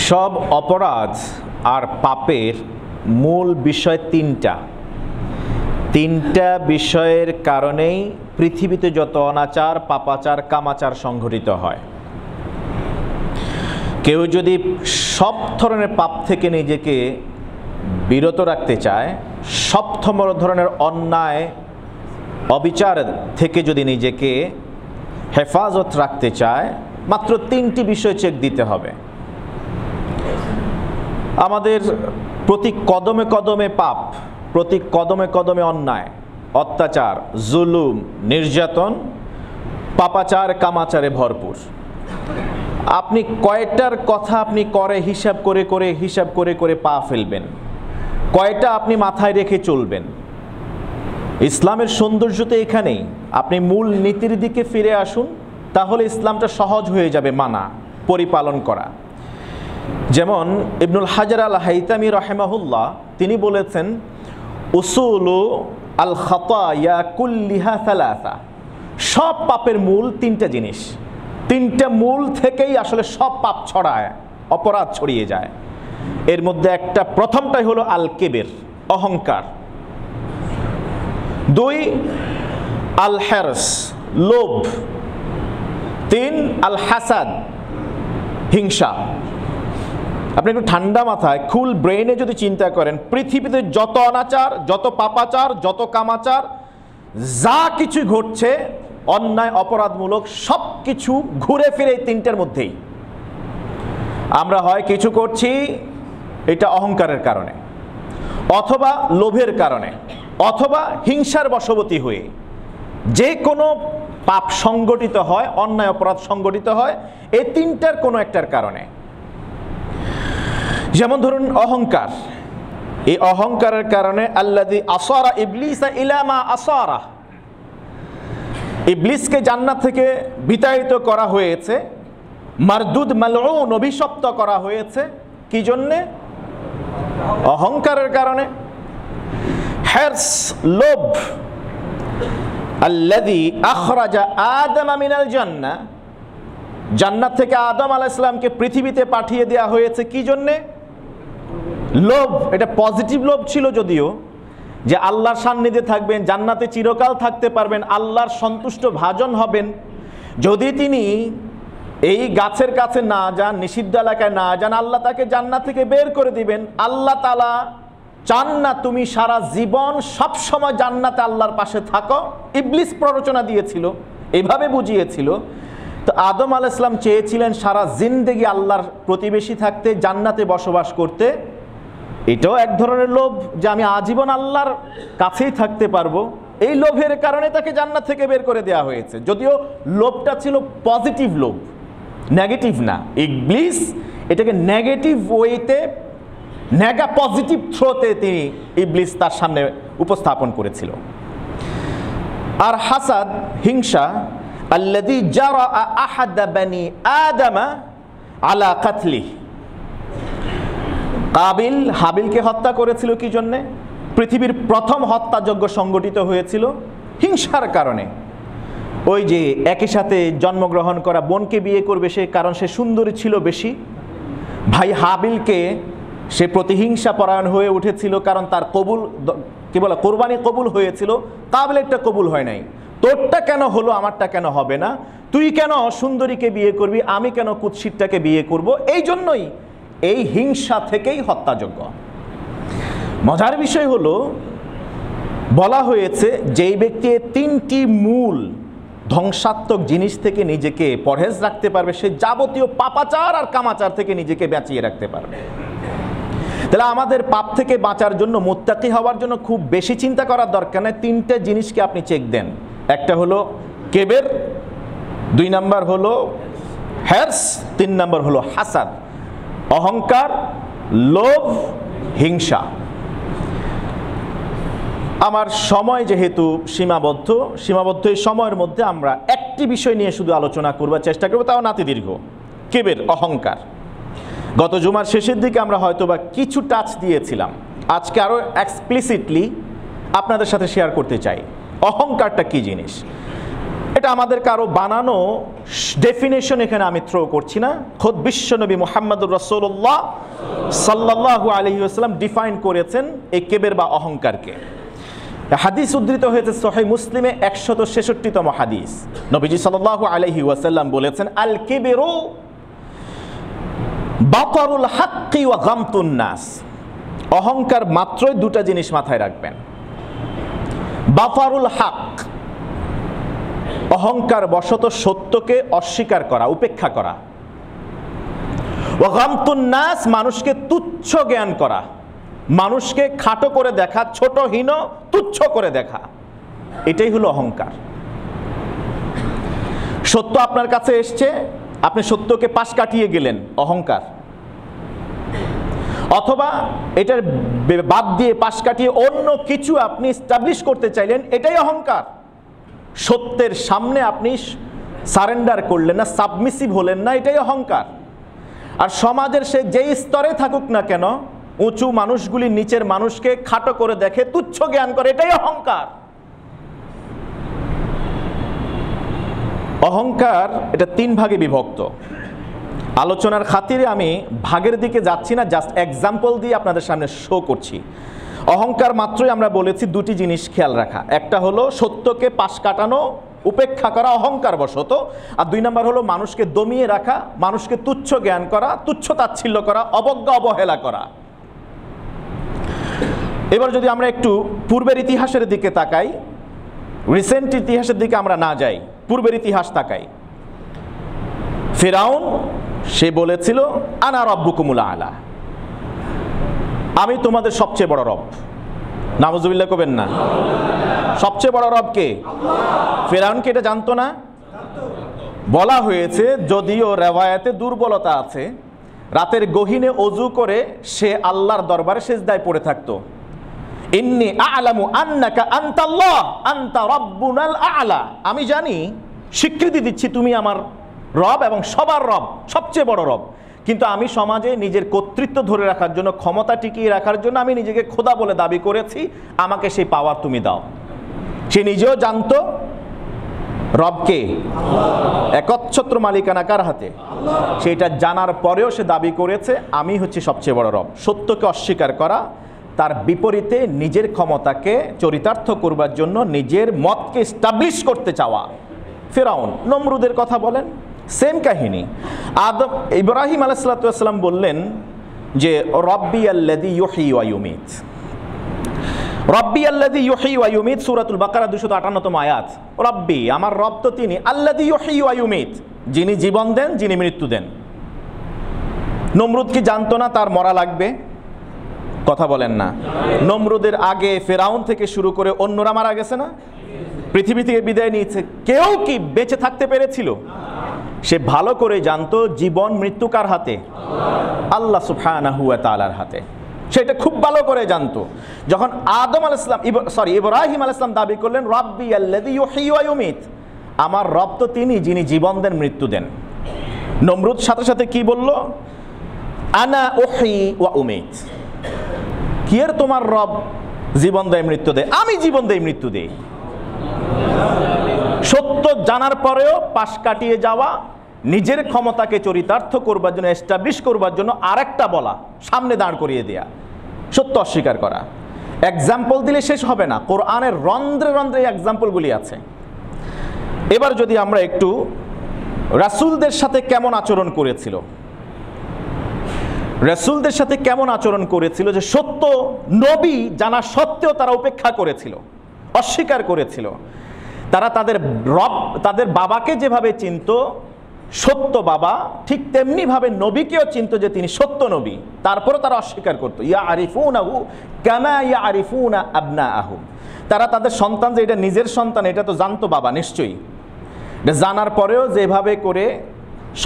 সব অপরাধ আর পাপের মূল বিষয় তিনটা বিষয়ের কারণেই পৃথিবীতে যত অনাচার, পাপাচার, কামাচার সংঘটিত হয়। কেউ যদি সব ধরনের পাপ থেকে নিজেকে বিরত রাখতে চায়, সব ধরনের অন্যায় অবিচার থেকে যদি নিজেকে হেফাজত রাখতে চায়, মাত্র তিনটি বিষয় চেক দিতে হবে। আমাদের প্রতি কদমে কদমে পাপ, প্রতি কদমে কদমে অন্যায়, অত্যাচার, জুলুম, নির্যাতন, পাপাচার, কামাচারে ভরপুর। আপনি কয়টার কথা আপনি করে হিসাব করে পা ফেলবেন, কয়টা আপনি মাথায় রেখে চলবেন। ইসলামের সৌন্দর্য তো এখানেই। আপনি মূল নীতির দিকে ফিরে আসুন, তাহলে ইসলামটা সহজ হয়ে যাবে মানা, পরিপালন করা। যেমন ইবনুল হাজার আল হাইতামি রাহিমাহুল্লাহ তিনি বলেছেন, উসুলু আল খাতায়া কুল্লিহা সালাসা, সব পাপের মূল তিনটা জিনিস। তিনটা মূল থেকেই আসলে সব পাপ ছড়ায়, অপরাধ ছড়িয়ে যায়। এর মধ্যে একটা প্রথমটাই হলো আল কিবির, অহংকার। দুই আল হিরস, লোভ। তিন আল হাসাদ, হিংসা। আপনি একটু ঠান্ডা মাথায় কুল ব্রেইনে যদি চিন্তা করেন, পৃথিবীতে যত অনাচার, যত পাপাচার, যত কামাচার, যা কিছু ঘটছে অন্যায় অপরাধমূলক, সব কিছু ঘুরে ফিরে এই তিনটার মধ্যেই। আমরা হয় কিছু করছি এটা অহংকারের কারণে, অথবা লোভের কারণে, অথবা হিংসার বশবর্তী হয়ে। যে কোনো পাপ সংগঠিত হয়, অন্যায় অপরাধ সংগঠিত হয় এই তিনটার কোনো একটার কারণে। যেমন ধরুন অহংকার। এই অহংকারের কারণে আল্লাযী আসারা ইবলিসা ইলা মা আসারা, ইবলিসকে জান্নাত থেকে বিতাড়িত করা হয়েছে, মারদুদ মালউন, অভিশপ্ত করা হয়েছে। কি জন্যে? অহংকারের কারণে। হিরস, লোভ। আল্লাযী আখরাজা আদম মিনাল জান্নাহ, জান্নাত থেকে আদম আলাইহিস সালামকে পৃথিবীতে পাঠিয়ে দেওয়া হয়েছে কি জন্যে? লোভ। এটা পজিটিভ লোভ ছিল যদিও, যে আল্লাহর সান্নিধ্যে থাকবেন, জান্নাতে চিরকাল থাকতে পারবেন, আল্লাহর সন্তুষ্ট ভাজন হবেন। যদি তিনি এই গাছের কাছে না যান, নিষিদ্ধ এলাকায় না যান, আল্লাহ তাকে জান্নাত থেকে বের করে দিবেন। আল্লাহ তাআলা চান না তুমি সারা জীবন সব সময় জান্নাতে আল্লাহর পাশে থাকো। ইবলিস প্ররোচনা দিয়েছিল, এইভাবে বুঝিয়েছিল। তো আদম আলাইহিস সালাম চেয়েছিলেন সারা জিন্দেগি আল্লাহর প্রতিবেশী থাকতে, জান্নাতে বসবাস করতে। এটাও এক ধরনের লোভ, যে আমি আজীবন আল্লাহর কাছেই থাকতে পারবো। এই লোভের কারণে তাকে জান্নাত থেকে বের করে দেওয়া হয়েছে। যদিও লোভটা ছিল পজিটিভ লোভ, নেগেটিভ না। ইবলিস এটাকে নেগেটিভ ওয়েতে, নেগা পজিটিভ থ্রোতে তিনি ইবলিস তার সামনে উপস্থাপন করেছিল। আর হাসাদ, হিংসা। আল্লাযী জারা আহাদ বানি আদম আলা কাতলিহি, কাবিল হাবিলকে হত্যা করেছিল কি জন্যে? পৃথিবীর প্রথম হত্যাযজ্ঞ সংগঠিত হয়েছিল হিংসার কারণে। ওই যে একই সাথে জন্মগ্রহণ করা বোনকে বিয়ে করবে সে, কারণ সে সুন্দরী ছিল বেশি। ভাই হাবিলকে সে প্রতিহিংসা পরায়ণ হয়ে উঠেছিল, কারণ তার কবুল, কি বলে, কোরবানি কবুল হয়েছিল, কাবিলেরটা কবুল হয় নাই। তোরটা কেন হলো, আমারটা কেন হবে না? তুই কেন সুন্দরীকে বিয়ে করবি, আমি কেন কুৎসিতটাকে বিয়ে করব? এই জন্যই এই হিংসা থেকেই হত্যাযজ্ঞ। মজার বিষয় হলো, বলা হয়েছে যেই ব্যক্তি তিনটি মূল ধ্বংসাত্মক জিনিস থেকে নিজেকে পরহেজ রাখতে পারবে, সে যাবতীয় পাপাচার আর কামাচার থেকে নিজেকে বাঁচিয়ে রাখতে পারবে। তাহলে আমাদের পাপ থেকে বাঁচার জন্য, মুত্তাকি হওয়ার জন্য খুব বেশি চিন্তা করার দরকার নেই। তিনটে জিনিসকে আপনি চেক দেন। একটা হলো কিবির, দুই নাম্বার হলো হিরস, তিন নাম্বার হলো হাসাদ, অহংকার, লোভ, হিংসা। আমার সময় যেহেতু সীমাবদ্ধ এই সময়ের মধ্যে আমরা একটি বিষয় নিয়ে শুধু আলোচনা করবার চেষ্টা করব, তাও নাতি দীর্ঘ। কিবির, অহংকার। গত জুমার শেষের দিকে আমরা হয়তোবা কিছু টাচ দিয়েছিলাম, আজকে আরো এক্সপ্লিসিটলি আপনাদের সাথে শেয়ার করতে চাই অহংকারটা কি জিনিস। এটা আমাদের কারো বানানো ডেফিনেশন এখানে আমি থ্রো করছি না, খোদ বিশ্বনবী মুহাম্মদুর রাসূলুল্লাহ সাল্লাল্লাহু আলাইহি ওয়াসাল্লাম ডিফাইন করেছেন এই কিবর বা অহংকারকে। হাদিস উদ্ধৃত হয়েছে সহিহ মুসলিমে 166তম হাদিস। নবীজি সাল্লাল্লাহু আলাইহি ওয়াসাল্লাম বলেছেন, আল কিবরু বাতারুল হাক্কি ওয়া গামতুন নাস। অহংকার মাত্রই দুটা জিনিস মাথায় রাখবেন। বাতারুল হক, অহংকার বশত সত্যকে অস্বীকার করা, উপেক্ষা করা। ওয়া গামতুন নাস, মানুষকে তুচ্ছ জ্ঞান করা, মানুষকে খাটো করে দেখা, ছোট হীন তুচ্ছ করে দেখা, এটাই হলো অহংকার। সত্য আপনার কাছে এসছে, আপনি সত্যকে পাশ কাটিয়ে গেলেন, অহংকার। অথবা এটার বাদ দিয়ে পাশ কাটিয়ে অন্য কিছু আপনি এস্টাবলিশ করতে চাইলেন, এটাই অহংকার। সত্যের সামনে আপনি সারেন্ডার করলেন না, সাবমিসিভ হলেন না, এটাই অহংকার। আর সমাজের সে যেই স্তরে থাকুক না কেন, উঁচু মানুষগুলি নিচের মানুষকে খাটো করে দেখে, তুচ্ছ জ্ঞান করে, এটাই অহংকার। অহংকার এটা 3 ভাগে বিভক্ত। আলোচনার খাতিরে আমি ভাগের দিকে যাচ্ছি না, জাস্ট এক্সাম্পল দিয়ে আপনাদের সামনে শো করছি। অহংকার মাত্রই আমরা বলেছি দুটি জিনিস খেয়াল রাখা, একটা হলো সত্যকে পাশ কাটানো, উপেক্ষা করা অহংকার বশত, আর 2 নম্বর হলো মানুষকে দমিয়ে রাখা, মানুষকে তুচ্ছ জ্ঞান করা, তুচ্ছ তাচ্ছিল্য করা, অবজ্ঞা অবহেলা করা। এবার যদি আমরা একটু পূর্বের ইতিহাসের দিকে তাকাই, রিসেন্ট ইতিহাসের দিকে আমরা না যাই, পূর্বের ইতিহাস তাকাই। ফিরাউন সে বলেছিল, আনা রাব্বুকুমুল আলা, আমি তোমাদের সবচেয়ে বড় রব। নাউজুবিল্লাহ কবেন না। সবচেয়ে বড় রব কে? ফিরাউন কি এটা জানতো না? বলা হয়েছে, যদিও রেওয়ায়াতে দুর্বলতা আছে, রাতের গহীনে ওযু করে সে আল্লাহর দরবারে সিজদায় পড়ে থাকতো। ইন্নী আ'লামু আন্নাকা আনতাল্লাহ আনতা রাব্বুনাল আ'লা, আমি জানি, স্বীকৃতি দিচ্ছি তুমি আমার রব এবং সবার রব, সবচেয়ে বড় রব, কিন্তু আমি সমাজে নিজের কর্তৃত্ব ধরে রাখার জন্য, ক্ষমতা টিকিয়ে রাখার জন্য আমি নিজেকে খোদা বলে দাবি করেছি, আমাকে সেই পাওয়ার তুমি দাও। সে নিজেও জানতো রবকে, একচ্ছত্র মালিকানা কার হাতে, সেটা জানার পরেও সে দাবি করেছে আমি হচ্ছে সবচেয়ে বড় রব। সত্যকে অস্বীকার করা, তার বিপরীতে নিজের ক্ষমতাকে চরিতার্থ করবার জন্য নিজের মতকে এস্টাবলিশ করতে চাওয়া। ফিরাউন। নমরুদের কথা বলেন, সেম কাহিনী। ইব্রাহিম আলাইহিস সালাম বললেন যে রব্বি আল্লাযী ইউহয়ী ওয়া ইউমীত, রব্বি আল্লাযী ইউহয়ী ওয়া ইউমীত, সূরাতুল বাকারা 258তম আয়াত। রব্বি, আমার রব তো তিনি, আল্লাযী ইউহয়ী ওয়া ইউমীত, যিনি জীবন দেন, যিনি মৃত্যু দেন। নমরুদ কি জানতো না তার মরা লাগবে? কথা বলেন না। নমরুদের আগে ফিরাউন থেকে শুরু করে অন্যরা মারা গেছে না? পৃথিবী থেকে বিদায় নিয়েছে, কেউ কি বেঁচে থাকতে পেরেছিল? সে ভালো করে জানতো জীবন মৃত্যু কার হাতে? আল্লাহ সুবহানাহু ওয়া তাআলার হাতে। সেটা খুব ভালো করে জানতো। যখন ইব্রাহিম আলাইহিস সালাম দাবি করলেন রব্বি আল্লাযী ইউহয়ী ওয়া ইউমীত, আমার রব তো তিনি যিনি জীবন দেন, মৃত্যু দেন। নমরুদ সাথে সাথে কি বলল? আনা উহয়ী ওয়া উমীত, কি এর তোমার রব জীবন দেয় মৃত্যু দেয়? আমি জীবন দেই মৃত্যু দেই। সত্য জানার পরেও পাশ কাটিয়ে যাওয়া, নিজের ক্ষমতাকে চরিতার্থ করবার জন্য, এস্টাবলিশ করবার জন্য আরেকটা বলা, সামনে দাঁড় করিয়ে দেয়া, সত্য অস্বীকার করা। এক্সাম্পল দিলে শেষ হবে না, কোরআনের রন্ধ্রে রন্ধ্রে এক্সাম্পলগুলি আছে। এবার যদি আমরা একটু রাসূলদের সাথে কেমন আচরণ করেছিল, রাসূলদের সাথে কেমন আচরণ করেছিল, যে সত্য নবী জানা সত্ত্বেও তারা উপেক্ষা করেছিল, অস্বীকার করেছিল। তারা তাদের রব, তাদের বাবাকে যেভাবে চিনত সত্য বাবা, ঠিক তেমনি ভাবে নবীকেও চিনত যে তিনি সত্য নবী, তারপরে তারা অস্বীকার করত। ইয়ারিফুনাহু কামা ইয়ারিফুনা আবনাআহুম, তারা তাদের সন্তান যে এটা নিজের সন্তান এটা তো জানতো বাবা নিশ্চয়ই, এটা জানার পরেও যেভাবে করে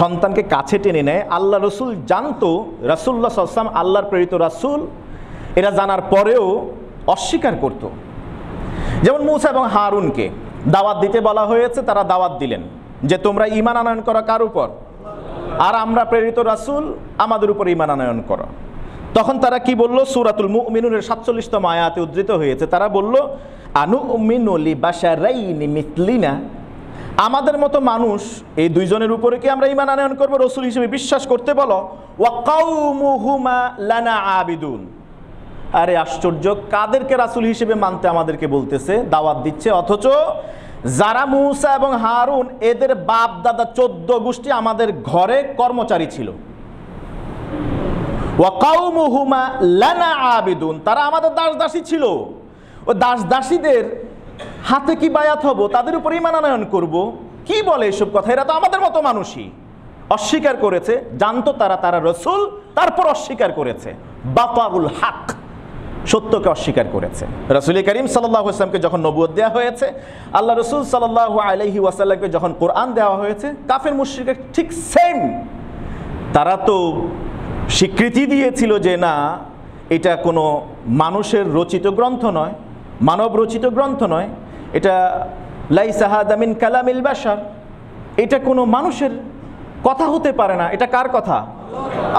সন্তানকে কাছে টেনে নেয়, আল্লাহ রসুল জানতো রাসূলুল্লাহ সাল্লাল্লাহু আলাইহি ওয়াসাল্লাম আল্লাহর প্রেরিত রাসূল, এরা জানার পরেও অস্বীকার করত। যেমন মূসা এবং হারুনকে দাওয়াত দিতে বলা হয়েছে, তারা দাওয়াত দিলেন যে তোমরা ঈমান আনয়ন করো কার উপর? আর আমরা প্রেরিত রাসূল, আমাদের উপর ঈমান আনয়ন করো। তখন তারা কি বলল? সূরাতুল মুমিনুনের 47তম আয়াতে উদ্ধৃত হয়েছে, তারা বলল আনুমিনু লিবাশারাইনি মিসলিনা, আমাদের মতো মানুষ এই দুইজনের উপরে কি আমরা ঈমান আনয়ন করব, রাসূল হিসেবে বিশ্বাস করতে বলো? ওয়া কাউমুহুমা লানা আবিদুন। আরে আশ্চর্য, কাদেরকে রাসূল হিসেবে মানতে আমাদেরকে বলতেছে, দাওয়াত দিচ্ছে, অথচ যারা মূসা এবং হারুন এদের বাপ দাদা 14 গোষ্ঠী আমাদের ঘরে কর্মচারী ছিল। ওয়া কাউমুহুমা লানা আবিদুন, তারা আমাদের দাস দাসী ছিল। ও দাস দাসীদের হাতে কি বায়াত হব, তাদের উপর ঈমান আনয়ন করব? কি বলে এসব কথা? এরা তো আমাদের মতো মানুষই। অস্বীকার করেছে, জানতো তারা রাসূল, তারপর অস্বীকার করেছে। বাতাউল হক, সত্যকে অস্বীকার করেছে। রাসূল করিম সাল্লাল্লাহু আলাইহি ওয়াসাল্লামকে যখন নবুয়ত দেওয়া হয়েছে, আল্লাহ রাসূল সাল্লাল্লাহু আলাইহি ওয়াসাল্লামকে যখন কোরআন দেওয়া হয়েছে, কাফের মুশরিকরা ঠিক সেম, তারা তো স্বীকৃতি দিয়েছিল যে না, এটা কোনো মানুষের রচিত গ্রন্থ নয়, মানব রচিত গ্রন্থ নয়, এটা লাইসা হাদা মিন কালামিল বাশার, এটা কোনো মানুষের কথা হতে পারে না। এটা কার কথা?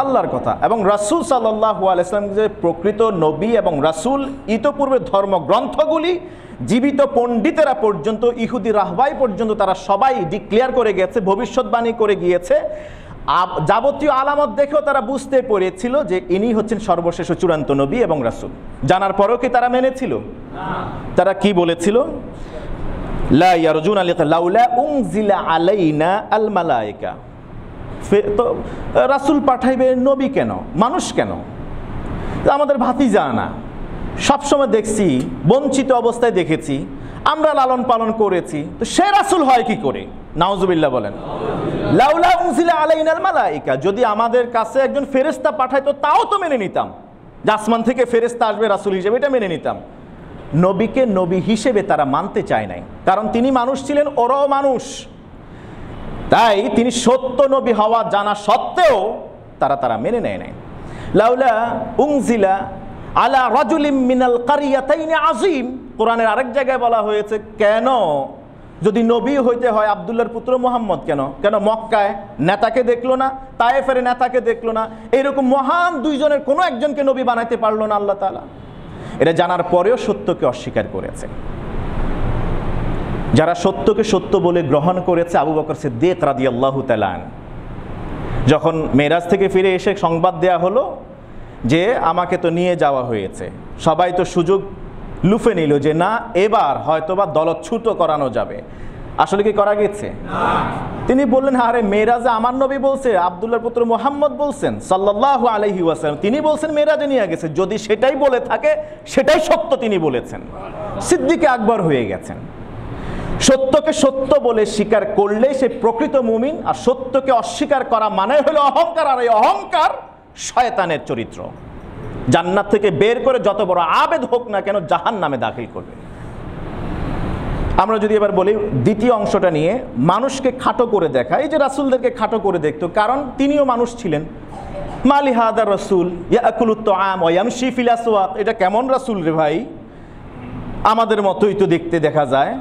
আল্লাহর কথা। এবং রাসূল সাল্লাল্লাহু আলাইহি ওয়াসাল্লাম যে প্রকৃত নবী এবং রাসূল, ইতোপূর্বে ধর্মগ্রন্থগুলি জীবিত পণ্ডিতেরা পর্যন্ত, ইহুদি রাহবাই পর্যন্ত, তারা সবাই ডিক্লেয়ার করে গেছে, ভবিষ্যৎবাণী করে গিয়েছে। যাবতীয় আলামত দেখেও তারা বুঝতে পেরেছিল যে ইনি হচ্ছেন সর্বশেষ ও চূড়ান্ত নবী এবং রাসূল। জানার পরেও কি তারা মেনেছিল? তারা কি বলেছিল? লা ইয়ারজুনা লিকা লাউলা উনজিলা আলাইনা আল মালায়েকা। তো রাসূল পাঠাইবে, নবী কেন, মানুষ কেন? আমাদের ভাতিজা না, সবসময় দেখছি, বঞ্চিত অবস্থায় দেখেছি, আমরা লালন পালন করেছি, তো সে রাসূল হয় কি করে? নাউজুবিল্লাহ বলেন। লাউলা উনজিলা আলাইনাল মালায়েকা, যদি আমাদের কাছে একজন ফেরেশতা পাঠাইতো তাও তো মেনে নিতাম, যে আসমান থেকে ফেরেশতা আসবে রাসূল হিসেবে, এটা মেনে নিতাম। নবীকে নবী হিসেবে তারা মানতে চায় নাই, কারণ তিনি মানুষ ছিলেন, ওরাও মানুষ। তাই তিনি সত্য নবী হওয়া জানা সত্ত্বেও তারা মেনে নেয় নাই। লাউলা উনজিলা আলা রাজুলিম মিনাল কারিয়াতাইনি আযীম, কোরআনের আরেক জায়গায় বলা হয়েছে, কেন যদি নবী হইতে হয় আব্দুল্লাহর পুত্র মুহাম্মদ, কেন মক্কায় নেতাকে দেখলো না, তায়েফের নেতাকে দেখলো না, এরকম মহান দুইজনের কোনো একজনকে নবী বানাইতে পারলো না আল্লাহ তাআলা? এটা জানার পরেও সত্যকে অস্বীকার করেছে। যারা সত্যকে সত্য বলে গ্রহণ করেছে, আবু বকর সিদ্দিক রাদিয়াল্লাহু তাআলা যখন মেরাজ থেকে ফিরে এসে সংবাদ দেয়া হলো যে আমাকে তো নিয়ে যাওয়া হয়েছে, সবাই তো সুযোগ লুফে নিল যে না, এবার হয়তোবা দলচ্যুত করানো যাবে। আসলে কি করা গেছে? তিনি বললেন, আরে মেরাজে আমার নবী বলছে, আব্দুল্লাহর পুত্র মুহাম্মদ বলছেন সাল্লাল্লাহু আলাইহি ওয়াসাল্লাম, তিনি বলছেন মেরাজে নিয়ে গেছে, যদি সেটাই বলে থাকে সেটাই সত্য তিনি বলেছেন। সিদ্দিক আকবর হয়ে গেছেন। সত্যকে সত্য বলে স্বীকার করলে সে প্রকৃত মুমিন, আর সত্যকে অস্বীকার করা মানে হলো অহংকার, আর এই অহংকার শয়তানের চরিত্র। জান্নাত থেকে বের করে যত বড় আবেদ হোক না কেন জাহান্নামে দাখিল করবে। আমরা যদি এবার বলি দ্বিতীয় অংশটা নিয়ে, মানুষকে খাটো করে দেখা। এই যে রাসূলদেরকে খাটো করে দেখতো, কারণ তিনিও মানুষ ছিলেন। মালি হাদার রাসূল ইয়াকুলুত তাআম ওয়া ইয়ামশি ফিল আসওয়াক, এটা কেমন রাসূল রে ভাই? আমাদের মতোই তো দেখতে দেখা যায়,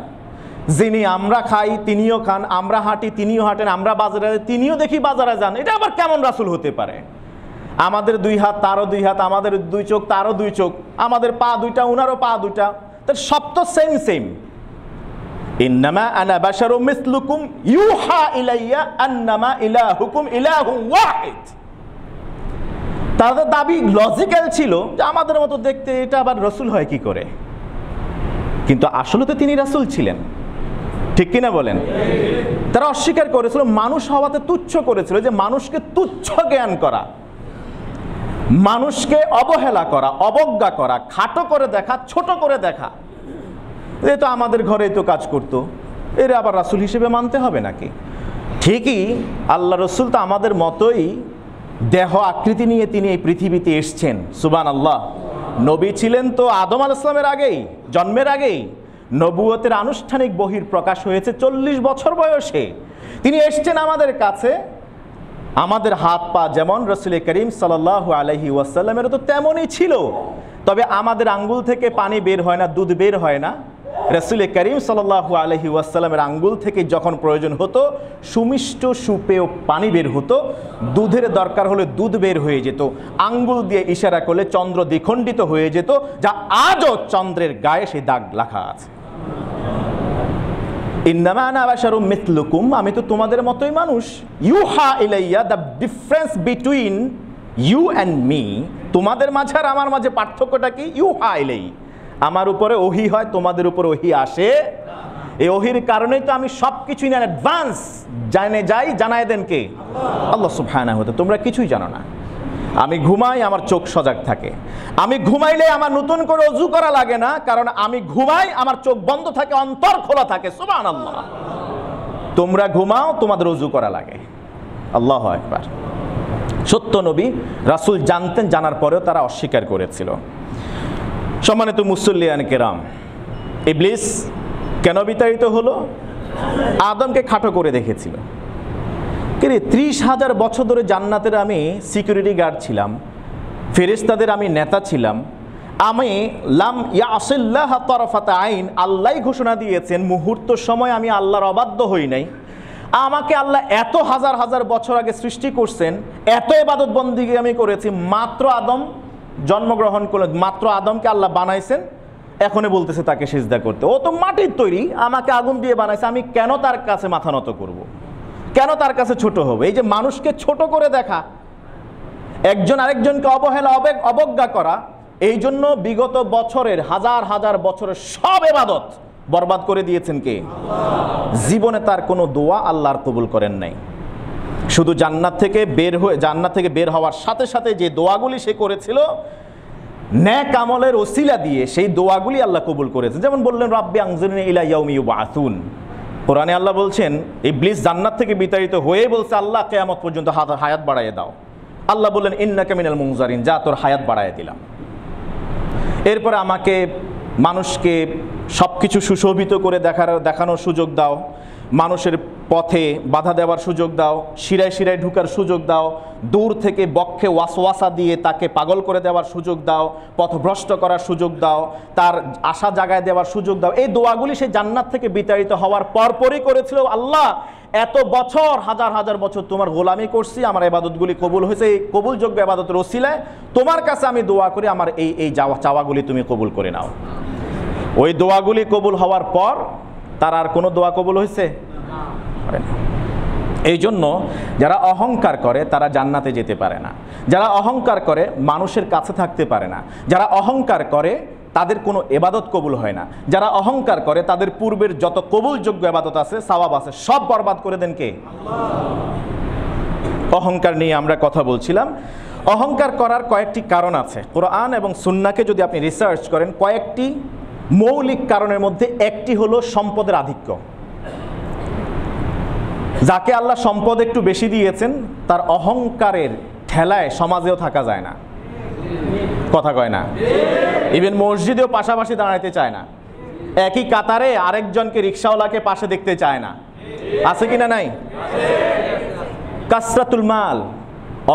যিনি আমরা খাই তিনিও খান, আমরা হাঁটি তিনিও হাঁটেন, আমরা বাজারে তিনিও দেখি বাজারে যান, এটা আবার কেমন রাসূল হতে পারে? আমাদের 2 হাত তারও 2 হাত, আমাদের 2 চোখ তারও 2 চোখ, আমাদের পা 2টা উনারও পা 2টা, তার সব তো সেম। ইন্নামা আনা বাশারুম মিসলুকুম ইউহা ইলাইয়া আন্নামা ইলাহুকুম ইলাহুন ওয়াহিদ। তাদের দাবি লজিক্যাল ছিল যে আমাদের মতো দেখতে, এটা আবার রাসূল হয় কি করে? কিন্তু আসলে তো তিনি রাসূল ছিলেন, ঠিক কিনা বলেন? তারা অস্বীকার করেছিল, মানুষ হওয়াতে তুচ্ছ করেছিল, যে মানুষকে তুচ্ছ জ্ঞান করা, মানুষকে অবহেলা করা, অবজ্ঞা করা, খাটো করে দেখা, ছোট করে দেখা। এ তো আমাদের ঘরেই তো কাজ করতো, এর আবার রাসূল হিসেবে মানতে হবে নাকি? ঠিকই, আল্লাহ রাসূল তো আমাদের মতোই দেহ আকৃতি নিয়ে তিনি এই পৃথিবীতে এসছেন, সুবহানাল্লাহ। নবী ছিলেন তো আদম আলাইহিস সালামের আগেই, জন্মের আগেই। নবুয়তের আনুষ্ঠানিক বহির প্রকাশ হয়েছে 40 বছর বয়সে। তিনি এসছেন আমাদের কাছে। আমাদের হাত পা যেমন রাসূল করিম সাল্লাল্লাহু আলাইহি ওয়াসাল্লামের তো তেমনই ছিল, তবে আমাদের আঙ্গুল থেকে পানি বের হয় না, দুধ বের হয় না। রাসূল করিম সাল্লাল্লাহু আলাইহি ওয়াসাল্লামের আঙ্গুল থেকে যখন প্রয়োজন হতো সুমিষ্ট সুপেয় পানি বের হতো, দুধের দরকার হলে দুধ বের হয়ে যেত। আঙ্গুল দিয়ে ইশারা করলে চন্দ্র দ্বিখণ্ডিত হয়ে যেত, যা আজও চন্দ্রের গায়ে সেই দাগ লেখা আছে। ইন্নামা আনা বাশারুম মিথলুকুম, আমি তো তোমাদের মতোই মানুষ। ইউহা ইলাইয়া, the difference between you and me, তোমাদের মাঝে আর আমার মাঝে পার্থক্যটা কি? ইউহা ইলাই, আমার উপরে ওহী হয়, তোমাদের উপরে ওহী আসে। এই ওহীর কারণেই তো আমি সব কিছু ইন অ্যাডভান্স জানে যাই, জানায় দেন কে? আল্লাহ সুবহানাহু ওয়া তাআলা। তোমরা কিছুই জানো না। আমি ঘুমাই, আমার চোখ সজাগ থাকে। আমি ঘুমাইলে আমার নতুন করে ওযু করা লাগে না, কারণ আমি ঘুমাই, আমার চোখ বন্ধ থাকে, অন্তর খোলা থাকে। সুবহানাল্লাহ। তোমরা ঘুমাও, তোমাদের ওযু করা লাগে। আল্লাহু আকবার। সত্য নবী রাসূল জানতেন, জানার পরেও তারা অস্বীকার করেছিল। সম্মানিত মুসল্লিয়ান কেরাম, ইবলিস কেন বিতাড়িত হলো? আদমকে খাটো করে দেখেছিল। কিন্তু 30,000 বছর ধরে জান্নাতের আমি সিকিউরিটি গার্ড ছিলাম, ফেরেশতাদের আমি নেতা ছিলাম। আমি লাম ইয়াসিল্লাহ তারফাতা আইন, আল্লাহ ঘোষণা দিয়েছেন মুহূর্ত সময় আমি আল্লাহর অবাধ্য হই নাই। আমাকে আল্লাহ এত হাজার হাজার বছর আগে সৃষ্টি করছেন, এত ইবাদত বন্দেগী আমি করেছি, মাত্র আদম জন্মগ্রহণ করলেন, মাত্র আদমকে আল্লাহ বানাইছেন, এখনই বলতেছে তাকে সিজদা করতে। ও তো মাটির তৈরি, আমাকে আগুন দিয়ে বানাইছে, আমি কেন তার কাছে মাথা নত করব? কেন তার কাছে ছোট হবে? এই যে মানুষকে ছোট করে দেখা, একজন আরেকজনকে অবহেলা অবজ্ঞা করা, এই জন্য বিগত বছরের হাজার হাজার বছরের সব ইবাদত বরবাদ করে দিয়েছেন কে? জীবনে তার কোনো দোয়া আল্লাহর কবুল করেন নাই। শুধু জান্নাত থেকে বের হওয়ার সাথে সাথে যে দোয়াগুলি সে করেছিল নেক আমলের ওসিলা দিয়ে, সেই দোয়াগুলি আল্লাহ কবুল করেছেন। যেমন বললেন, রাব্বি আনজিরনি ইলা ইয়াউমি ইউবআসুন। কোরআনে আল্লাহ বলছেন, ইবলিস জান্নাত থেকে বিতাড়িত হয়ে বলছে, আল্লাহ কিয়ামত পর্যন্ত হায়াত বাড়াইয়ে দাও। আল্লাহ বললেন, ইন্নাকা মিনাল মুনজারিন, যা তোর হায়াত বাড়াইয়ে দিলাম। এরপরে আমাকে মানুষকে সব কিছু সুশোভিত করে দেখানোর সুযোগ দাও, মানুষের পথে বাধা দেওয়ার সুযোগ দাও, শিরায় শিরায় ঢুকার সুযোগ দাও, দূর থেকে বক্ষে ওয়াসওয়াসা দিয়ে তাকে পাগল করে দেওয়ার সুযোগ দাও, পথভ্রষ্ট করার সুযোগ দাও, তার আশা জাগায় দেওয়ার সুযোগ দাও। এই দোয়াগুলি সে জান্নাত থেকে বিতাড়িত হওয়ার পরপরই করেছিল। আল্লাহ, এত বছর হাজার হাজার বছর তোমার গোলামি করছি, আমার ইবাদতগুলি কবুল হয়েছে, এই কবুলযোগ্য ইবাদতের ওসিলায় তোমার কাছে আমি দোয়া করি, আমার এই চাওয়াগুলি তুমি কবুল করে নাও। ওই দোয়াগুলি কবুল হওয়ার পর তার আর কোনো দোয়া কবুল হয়েছে? এই জন্য যারা অহংকার করে তারা জান্নাতে যেতে পারে না। যারা অহংকার করে মানুষের কাছে থাকতে পারে না। যারা অহংকার করে তাদের কোনো ইবাদত কবুল হয় না। যারা অহংকার করে তাদের পূর্বের যত কবুলযোগ্য ইবাদত আছে, সওয়াব আছে, সব বরবাদ করে দেন কে? অহংকার নিয়ে আমরা কথা বলছিলাম। অহংকার করার কয়েকটি কারণ আছে। কোরআন এবং সুন্নাহকে যদি আপনি রিসার্চ করেন, কয়েকটি মৌলিক কারণের মধ্যে একটি হলো সম্পদের আধিক্য। যাকে আল্লাহ সম্পদ একটু বেশি দিয়েছেন, তার অহংকারের ঠেলায় সমাজেও থাকা যায় না। কথা কয় না? ইভেন মসজিদেও পাশাপাশি দাঁড়াইতে চায় না। একই কাতারে আরেকজনকে রিকশাওয়ালাকে পাশে দেখতে চায় না। আছে কিনা? নাই? কাসরাতুল মাল,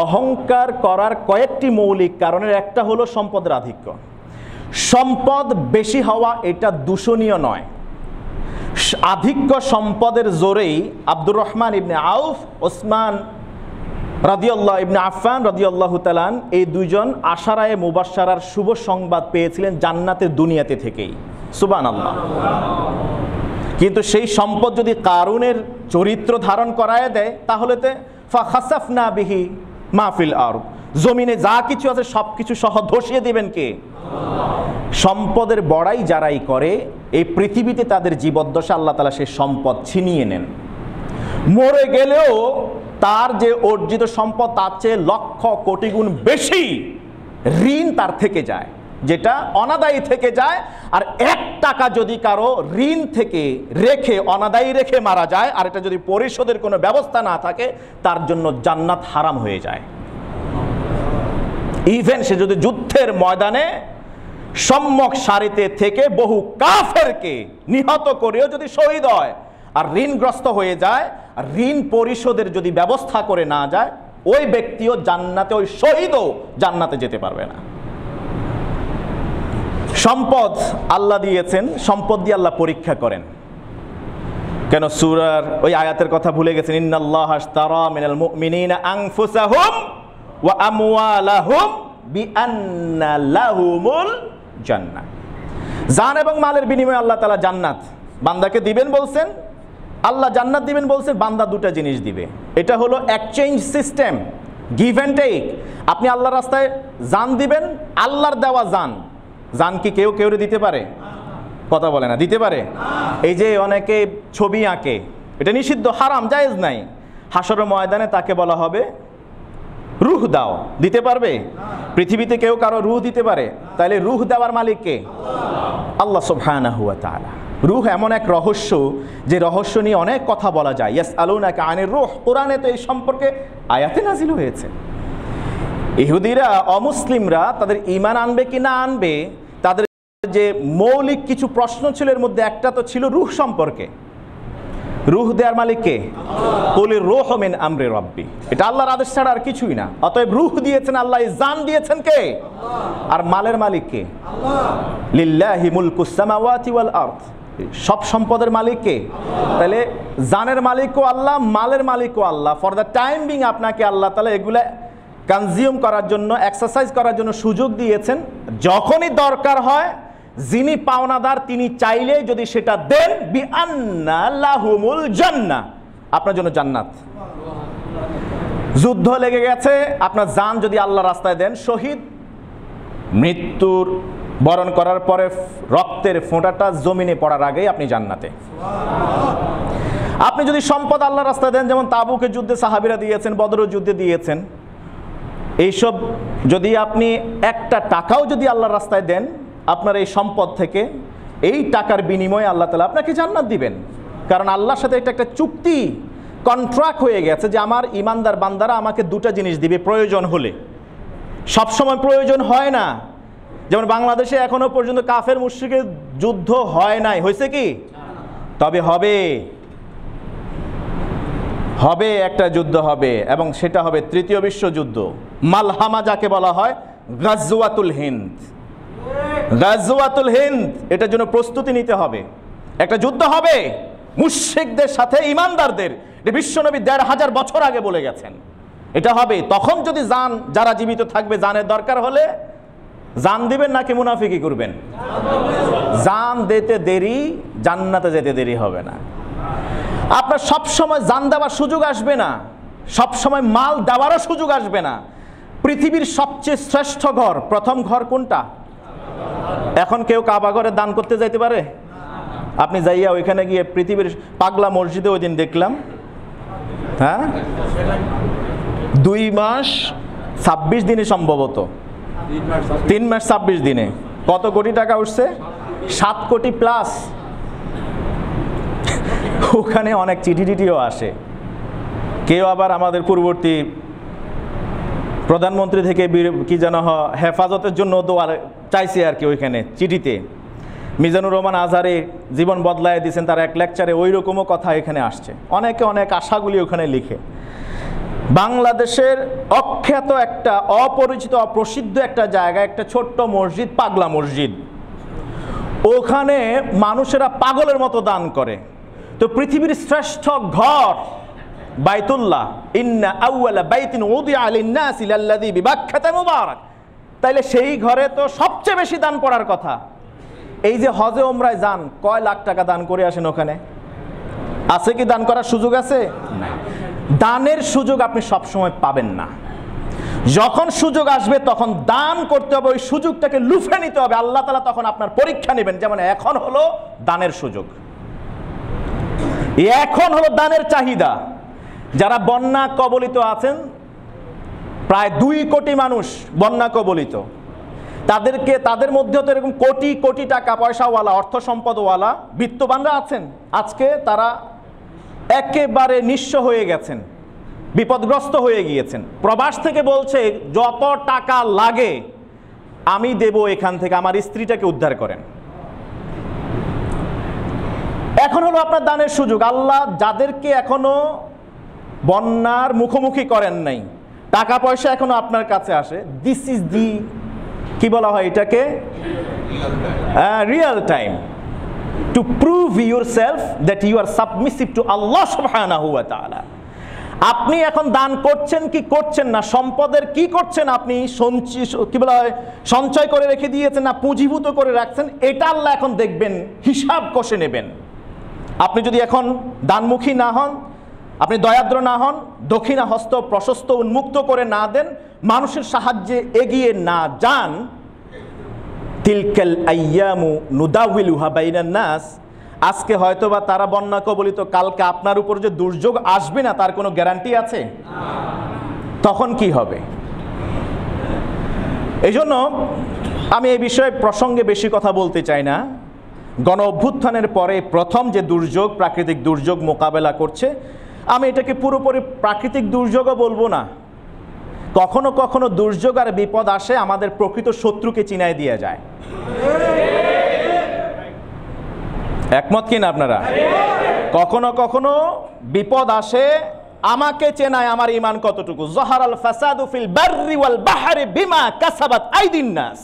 অহংকার করার কয়েকটি মৌলিক কারণের একটা হলো সম্পদের আধিক্য। সম্পদ বেশি হওয়া এটা দূষণীয় নয়। আধিক্য সম্পদের জোরেই আব্দুর রহমান ইবনে আউফ, ওসমান রাদিয়াল্লাহু ইবনে আফফান রাদিয়াল্লাহু তাআলা, এই দুইজন আশারায়ে মুবাশশারার শুভ সংবাদ পেয়েছিলেন জান্নাতের দুনিয়াতে থেকেই। সুবহানাল্লাহ। কিন্তু সেই সম্পদ যদি কারুনের চরিত্র ধারণ করায় দেয়, তাহলে ফাখাসাফনা বিহি মা ফিল আরদ, জমিনে যা কিছু আছে সব কিছু সহ ধসিয়ে দিবেন কে? সম্পদের বড়াই যারাই করে, এই পৃথিবীতে তাদের জীবদ্দশা আল্লাহ তাআলা সেই সম্পদ ছিনিয়ে নেন। মরে গেলেও তার যে অর্জিত সম্পদ তার চেয়ে লক্ষ কোটি গুণ বেশি ঋণ তার থেকে যায়, যেটা অনাদায়ী থেকে যায়। আর 1 টাকা যদি কারো ঋণ থেকে রেখে অনাদায়ী রেখে মারা যায়, আর এটা যদি পরিশোধের কোনো ব্যবস্থা না থাকে, তার জন্য জান্নাত হারাম হয়ে যায়। ইভেন সে যদি যুদ্ধের ময়দানে সম্মুখ সারিতে থেকে বহু কাফেরকে নিহত করেও যদি শহীদ হয় আর ঋণগ্রস্ত হয়ে যায়, আর ঋণ পরিশোধের যদি ব্যবস্থা করে না যায়, ওই ব্যক্তিও জান্নাতে, ওই শহীদও জান্নাতে যেতে পারবে না। সম্পদ আল্লাহ দিয়েছেন, সম্পদ দিয়ে আল্লাহ পরীক্ষা করেন। কেন সূরার ওই আয়াতের কথা ভুলে গেছেন? ইন্নাল্লাহা আশতারা মিনাল মুমিনিনা আনফুসাহুম ওয়া আমওয়ালাহুম বিআন্না লাহুমুল জান্নাহ। জান এবং মালের বিনিময়ে আল্লাহ তাআলা জান্নাত বান্দাকে দিবেন বলছেন, আল্লাহ জান্নাত দিবেন বলছে, বান্দা দুটা জিনিস দিবে। এটা হলো exchange system, give and take. আপনি আল্লাহর রাস্তায় জান দিবেন, আল্লাহর দেওয়া জান কি কেউ কেউরে দিতে পারে? কথা বলে না, দিতে পারে? এই যে অনেকে ছবি আঁকে, এটা নিষিদ্ধ, হারাম, জায়েজ নাই। হাশরের ময়দানে তাকে বলা হবে রূহ দাও, দিতে পারবে? পৃথিবীতে কেউ কারো রূহ দিতে পারে? তাহলে রূহ দেওয়ার মালিক কে? আল্লাহ সুবহানাহু ওয়া তাআলা। রূহ এমন এক রহস্য, যে রহস্য নিয়ে অনেক কথা বলা যায়। ইয়াসআলুনাকা আনির রূহ, কোরআনে তো এই সম্পর্কে আয়াতে নাজিল হয়েছে। ইহুদিরা, অমুসলিমরা তাদের ঈমান আনবে কি না আনবে, তাদের যে মৌলিক কিছু প্রশ্ন ছিল, এর মধ্যে একটা তো ছিল রূহ সম্পর্কে। রূহ দেওয়ার মালিক কে? কুলির রূহু মিন আমরি রাব্বি, এটা আল্লাহর আদেশ ছাড়া আর কিছুই না। অতএব রূহ দিয়েছেন আল্লাহ, জান দিয়েছেন কে? আর মালের মালিক কে? লিল্লাহি মুলকুস সামাওয়াতি ওয়াল আরদ, সব সম্পদের মালিক কে? তাহলে জানের মালিকও আল্লাহ, মালের মালিকও আল্লাহ। ফর দ্য টাইম বিং আপনাকে আল্লাহ তাআলা এগুলা কনজিউম করার জন্য, এক্সারসাইজ করার জন্য সুযোগ দিয়েছেন। যখনই দরকার হয়, যিনি পাওনাদার তিনি চাইলে যদি সেটা দেন, বিআন্না লাহুমুল জান্নাহ, আপনার জন্য জান্নাত। যুদ্ধ লেগে গেছে, আপনার জান যদি আল্লাহর রাস্তায় দেন, শহীদ, মৃত্যুর বরণ করার পরে রক্তের ফোঁটাটা জমিনে পড়ার আগেই আপনি জান্নাতে। আপনি যদি সম্পদ আল্লাহর রাস্তায় দেন, যেমন তাবুকের যুদ্ধে সাহাবীরা দিয়েছেন, বদরের যুদ্ধে দিয়েছেন, এইসব যদি আপনি একটা টাকাও যদি আল্লাহর রাস্তায় দেন, আপনার এই সম্পদ থেকে, এই টাকার বিনিময়ে আল্লাহ তাআলা আপনাকে জান্নাত দিবেন। কারণ আল্লাহর সাথে এটা একটা চুক্তি, কন্ট্রাক্ট হয়ে গেছে যে আমার ইমানদার বান্দারা আমাকে দুটা জিনিস দিবে প্রয়োজন হলে। সবসময় প্রয়োজন হয় না। যেমন বাংলাদেশে এখনো পর্যন্ত কাফের মুশরিকের যুদ্ধ হয় নাই, হয়েছে কি? তবে হবে একটা যুদ্ধ হবে, এবং সেটা হবে তৃতীয় বিশ্বযুদ্ধ, মালহামা যাকে বলা হয়, গাজওয়াতুল হিন্দ। গাজওয়াতুল হিন্দ, এটার জন্য প্রস্তুতি নিতে হবে। একটা যুদ্ধ হবে মুশরিকদের সাথে ইমানদারদের, বিশ্বনবী ১৫০০ বছর আগে বলে গেছেন এটা হবে। তখন যদি জান, যারা জীবিত থাকবে, জানের দরকার হলে জান দিবেন নাকি মুনাফিকি করবেন? জান দিতে দেরি, জান্নাতে যেতে দেরি হবে না। আপনার সবসময় জান দেওয়ার সুযোগ আসবে না, সবসময় মাল দেওয়ারও সুযোগ আসবে না। পৃথিবীর সবচেয়ে শ্রেষ্ঠ ঘর, প্রথম ঘর কোনটা? এখন কেউ কাবা ঘরে দান করতে যাইতে পারে? আপনি যাইয়া ওইখানে গিয়ে পৃথিবীর পাগলা মসজিদে ওই দিন দেখলাম, হ্যাঁ, 2 মাস 26 দিনে, সম্ভবত 3 মাস 26 দিনে কত কোটি টাকা উঠছে? 7 কোটি প্লাস। ওখানে অনেক চিঠি আসে। কেউ আবার আমাদের পূর্ববর্তী প্রধানমন্ত্রী থেকে কি যেন হেফাজতের জন্য দোয়া চাইছে আর কি, ওইখানে চিঠিতে মিজানুর রহমান আজহারে জীবন বদলায় দিয়েছেন, তার এক লেকচারে ওই রকমও কথা এখানে আসছে। অনেকে অনেক আশাগুলি ওখানে লিখে। বাংলাদেশের অখ্যাত একটা, অপরিচিত, অপ্রসিদ্ধ একটা জায়গা, একটা ছোট্ট মসজিদ, পাগলা মসজিদ, ওখানে মানুষেরা পাগলের মতো দান করে। তো পৃথিবীর শ্রেষ্ঠ ঘর বাইতুল্লাহ, ইন্না আউয়ালা বাইতিন উদিআ লিন-নাসি লাল্লাযী বিবাক্কাতা মুবারাক, তাইলে সেই ঘরে তো সবচেয়ে বেশি দান পড়ার কথা। এই যে হজে ওমরায় যান, কয় লাখ টাকা দান করে আসেন, ওখানে আছে কি দান করার সুযোগ আছে? দানের সুযোগ আপনি সবসময় পাবেন না। যখন সুযোগ আসবে তখন দান করতে হবে, ওই সুযোগটাকে লুফে নিতে হবে। আল্লাহ তাআলা তখন আপনার পরীক্ষা নেবেন। যেমন এখন হলো দানের সুযোগ, এখন হলো দানের চাহিদা। যারা বন্যা কবলিত আছেন, প্রায় 2 কোটি মানুষ বন্যা কবলিত, তাদের মধ্যেও তো এরকম কোটি কোটি টাকা পয়সাওয়ালা, অর্থ সম্পদওয়ালা বিত্তবানরা আছেন। আজকে তারা একেবারে নিঃস্ব হয়ে গেছেন, বিপদগ্রস্ত হয়ে গিয়েছেন। প্রবাস থেকে বলছে যত টাকা লাগে আমি দেব, এখান থেকে আমার স্ত্রীটাকে উদ্ধার করেন। এখন হলো আপনার দানের সুযোগ। আল্লাহ যাদেরকে এখনো বন্যার মুখোমুখি করেন নাই, টাকা পয়সা এখনো আপনার কাছে আসে, দিস ইজ দি, কি বলা হয় এটাকে, real time to prove yourself that you are submissive to Allah সুবহানাহু ওয়া তাআলা। আপনি এখন দান করছেন কি করছেন না, সম্পদের কি করছেন, আপনি কি বলা হয় সঞ্চয় করে রেখে দিয়েছেন না পুঁজিভূত করে রাখছেন, এটা আল্লাহ এখন দেখবেন, হিসাব কষে নেবেন। আপনি যদি এখন দানমুখী না হন, আপনি দয়াদ্র না হন, দক্ষিণা হস্ত প্রশস্ত উন্মুক্ত করে না দেন, মানুষের সাহায্যে এগিয়ে না যান, তিলকাল আইয়ামু নুদাউিলুহা বাইনান নাস, আজকে হয়তোবা তারা বন্যা কবলিত, কালকে আপনার উপর যে দুর্যোগ আসবে না তার কোনো গ্যারান্টি আছে? তখন কি হবে? এই জন্য আমি এই বিষয়ে প্রসঙ্গে বেশি কথা বলতে চাই না। গণ অভ্যুত্থানের পরে প্রথম যে দুর্যোগ, প্রাকৃতিক দুর্যোগ মোকাবেলা করছে, আমি এটাকে পুরোপুরি প্রাকৃতিক দুর্যোগও বলবো না। কখনো কখনো দুর্যোগ আর বিপদ আসে আমাদের প্রকৃত শত্রুকে চিনাই দিয়ে যায়। একমত কিনা আপনারা? কখনো কখনো বিপদ আসে আমাকে চেনায় আমার ঈমান কতটুকু। যাহারাল ফাসাদু ফিল বাররি ওয়াল বাহরি বিমা কাসাবাত আইদিন নাস।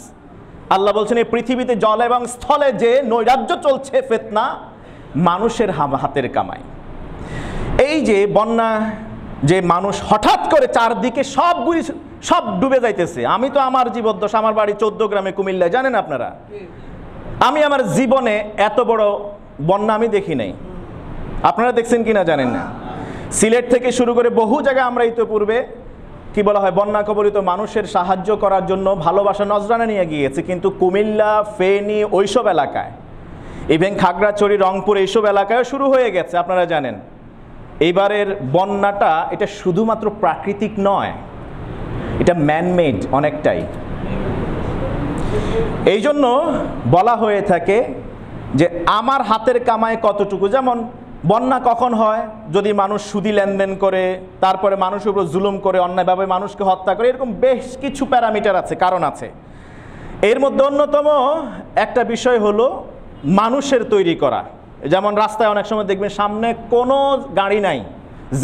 আল্লাহ বলছেন এই পৃথিবীতে জল এবং স্থলে যে নৈরাজ্য চলছে, ফিতনা, মানুষের হাতের কামাই। এই যে বন্যা, যে মানুষ হঠাৎ করে চারদিকে সব ডুবে যাইতেছে। আমি তো আমার জীবদ্দশা, আমার বাড়ি 14 গ্রামে কুমিল্লায়, জানেন আপনারা, আমি আমার জীবনে এত বড় বন্যা আমি দেখি নাই। আপনারা দেখছেন কিনা জানেন না। সিলেট থেকে শুরু করে বহু জায়গায় আমরা ইতিপূর্বে কি বলা হয় বন্যা কবলিত মানুষের সাহায্য করার জন্য ভালোবাসা নজরানা নিয়ে গিয়েছে, কিন্তু কুমিল্লা, ফেনী, ওইসব এলাকায়, ইভেন খাগড়াছড়ি, রংপুর, এইসব এলাকায় শুরু হয়ে গেছে। আপনারা জানেন এইবারের বন্যাটা এটা শুধুমাত্র প্রাকৃতিক নয়, এটা ম্যানমেড অনেকটাই। এই জন্য বলা হয়ে থাকে যে আমার হাতের কামাই কতটুকু। যেমন বন্যা কখন হয়? যদি মানুষ সুদি লেনদেন করে, তারপরে মানুষের উপর জুলুম করে, অন্যায়ভাবে মানুষকে হত্যা করে, এরকম বেশ কিছু প্যারামিটার আছে, কারণ আছে। এর মধ্যে অন্যতম একটা বিষয় হলো মানুষের তৈরি করা। যেমন রাস্তায় অনেক সময় দেখবেন সামনে কোনো গাড়ি নাই,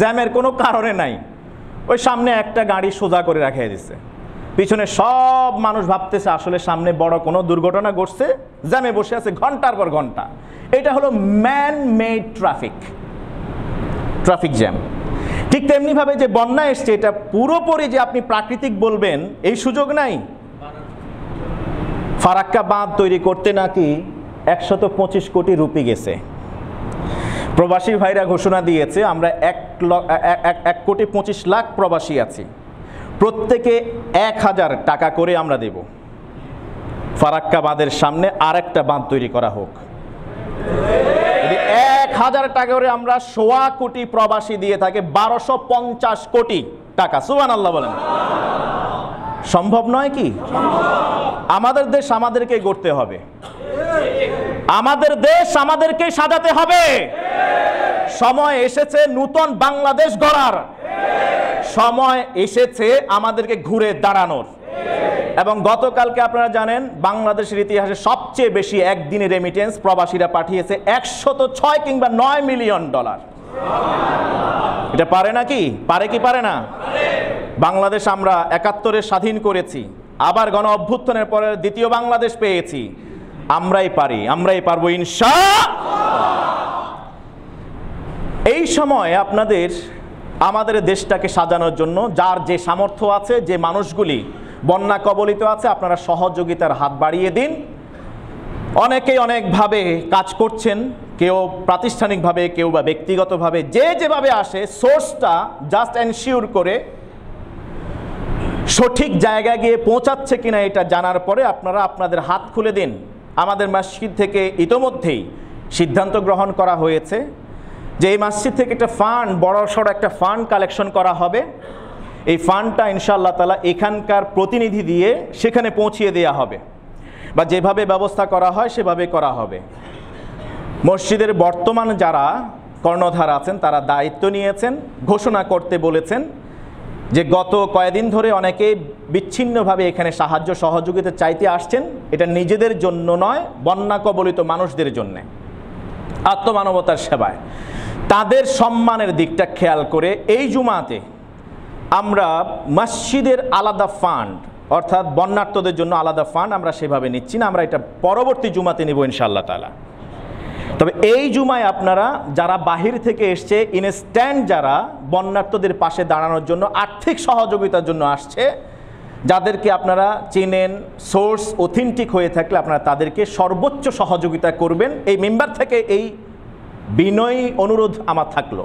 জ্যামের কোনো কারণে নাই, ওই সামনে একটা গাড়ি সোজা করে রাখিয়ে দিচ্ছে, পিছনে সব মানুষ ভাবতেছে আসলে সামনে বড় কোনো দুর্ঘটনা ঘটছে, জ্যামে বসে আছে ঘন্টার পর ঘন্টা। এটা হলো ম্যান মেড ট্রাফিক জ্যাম। ঠিক তেমনিভাবে যে বন্যা এসছে, এটা পুরোপুরি যে আপনি প্রাকৃতিক বলবেন এই সুযোগ নাই। ফারাক্কা বাঁধ তৈরি করতে নাকি 125 কোটি রুপি গেছে। প্রবাসী ভাইরা ঘোষণা দিয়েছে আমরা 1,25,00,000 প্রবাসী আছি, প্রত্যেকে 1000 টাকা করে আমরা দেব। ফারাক্কা বাঁধের সামনে আরেকটা বাঁধ তৈরি করা হোক। 1000 টাকা করে আমরা 1.25 কোটি প্রবাসী দিয়ে থাকে 1250 কোটি টাকা। সুবহানাল্লাহ বলেন। সম্ভব নয় কি? আমাদের দেশ আমাদেরকে গড়তে হবে, আমাদের দেশ আমাদেরকে সাজাতে হবে। সময় এসেছে নতুন বাংলাদেশ গড়ার, সময় এসেছে আমাদেরকে ঘুরে দাঁড়ানোর। এবং গতকালকে আপনারা জানেন বাংলাদেশের ইতিহাসে সবচেয়ে বেশি একদিনে রেমিটেন্স প্রবাসীরা পাঠিয়েছে 106 কিংবা 9 মিলিয়ন ডলার। এটা পারে নাকি? পারে কি পারে না? বাংলাদেশ আমরা 71-এ স্বাধীন করেছি, আবার গণ অভ্যুত্থানের পরে দ্বিতীয় বাংলাদেশ পেয়েছি। আমরাই পারি, আমরাই পারবো ইনশাআল্লাহ। এই সময় আপনাদের আমাদের দেশটাকে সাজানোর জন্য যার যে সামর্থ্য আছে, যে মানুষগুলি বন্যা কবলিত আছে, আপনারা সহযোগিতার হাত বাড়িয়ে দিন। অনেকেই অনেকভাবে কাজ করছেন, কেউ প্রাতিষ্ঠানিকভাবে, কেউ বা ব্যক্তিগতভাবে, যে যেভাবে আসে সোর্সটা জাস্ট এনশিওর করে সঠিক জায়গায় গিয়ে পৌঁছাচ্ছে কিনা এটা জানার পরে আপনারা আপনাদের হাত খুলে দিন। আমাদের মসজিদ থেকে ইতোমধ্যেই সিদ্ধান্ত গ্রহণ করা হয়েছে যে এই মসজিদ থেকে একটা ফান্ড, বড়সড় একটা ফান্ড কালেকশন করা হবে। এই ফান্ডটা ইনশাআল্লাহ তাআলা এখানকার প্রতিনিধি দিয়ে সেখানে পৌঁছিয়ে দেওয়া হবে, বা যেভাবে ব্যবস্থা করা হয় সেভাবে করা হবে। মসজিদের বর্তমান যারা কর্ণধার আছেন তারা দায়িত্ব নিয়েছেন, ঘোষণা করতে বলেছেন যে গত কয়েকদিন ধরে অনেকে বিচ্ছিন্নভাবে এখানে সাহায্য সহযোগিতা চাইতে আসছেন। এটা নিজেদের জন্য নয়, বন্যা কবলিত মানুষদের জন্যে, আত্মমানবতার সেবায়। তাদের সম্মানের দিকটা খেয়াল করে এই জুমাতে আমরা মসজিদের আলাদা ফান্ড, অর্থাৎ বন্যার্তদের জন্য আলাদা ফান্ড আমরা সেভাবে নিচ্ছি না, আমরা এটা পরবর্তী জুমাতে নেব ইনশাআল্লাহ তাআলা। তবে এই জুমায় আপনারা যারা বাহির থেকে এসছে, ইনস্ট্যান্ট যারা বন্যার্তদের পাশে দাঁড়ানোর জন্য আর্থিক সহযোগিতার জন্য আসছে, যাদেরকে আপনারা চেনেন, সোর্স অথেন্টিক হয়ে থাকলে আপনারা তাদেরকে সর্বোচ্চ সহযোগিতা করবেন। এই মেম্বার থেকে এই বিনয়ী অনুরোধ আমার থাকলো,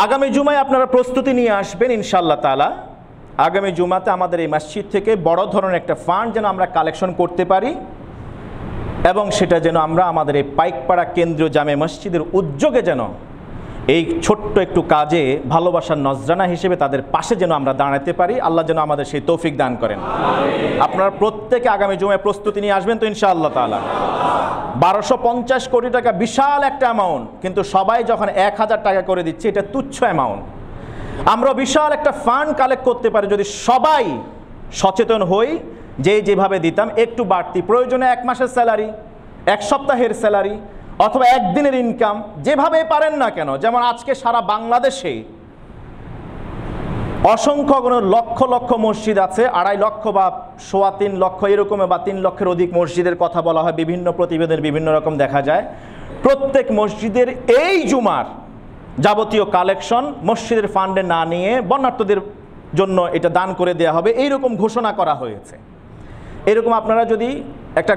আগামী জুমায় আপনারা প্রস্তুতি নিয়ে আসবেন ইনশাআল্লাহ তাআলা। আগামী জুমাতে আমাদের এই মসজিদ থেকে বড় ধরনের একটা ফান্ড যেন আমরা কালেকশন করতে পারি, এবং সেটা যেন আমরা আমাদের এই পাইকপাড়া কেন্দ্রীয় জামে মসজিদের উদ্যোগে যেন এই ছোট্ট একটু কাজে ভালোবাসার নজরানা হিসেবে তাদের পাশে যেন আমরা দাঁড়াতে পারি। আল্লাহ যেন আমাদের সেই তৌফিক দান করেন। আপনারা প্রত্যেকে আগামী জুমায় প্রস্তুতি নিয়ে আসবেন তো ইনশাআল্লাহ তাআলা। 1250 কোটি টাকা বিশাল একটা অ্যামাউন্ট, কিন্তু সবাই যখন 1000 টাকা করে দিচ্ছে এটা তুচ্ছ অ্যামাউন্ট। আমরা বিশাল একটা ফান্ড কালেক্ট করতে পারি যদি সবাই সচেতন হই, যেভাবে দিতাম একটু বাড়তি, প্রয়োজনে 1 মাসের স্যালারি, 1 সপ্তাহের স্যালারি, অথবা একদিনের ইনকাম, যেভাবে পারেন না কেন। যেমন আজকে সারা বাংলাদেশে অসংখ্য কোনো লক্ষ লক্ষ মসজিদ আছে, 2.5 লক্ষ বা 3.25 লক্ষ এরকম, বা 3 লক্ষের অধিক মসজিদের কথা বলা হয়, বিভিন্ন প্রতিবেদন বিভিন্ন রকম দেখা যায়। প্রত্যেক মসজিদের এই জুমার যাবতীয় কালেকশন মসজিদের ফান্ডে না নিয়ে বন্যার্থদের জন্য এটা দান করে দেওয়া হবে, এইরকম ঘোষণা করা হয়েছে। এরকম আপনারা যদি একটা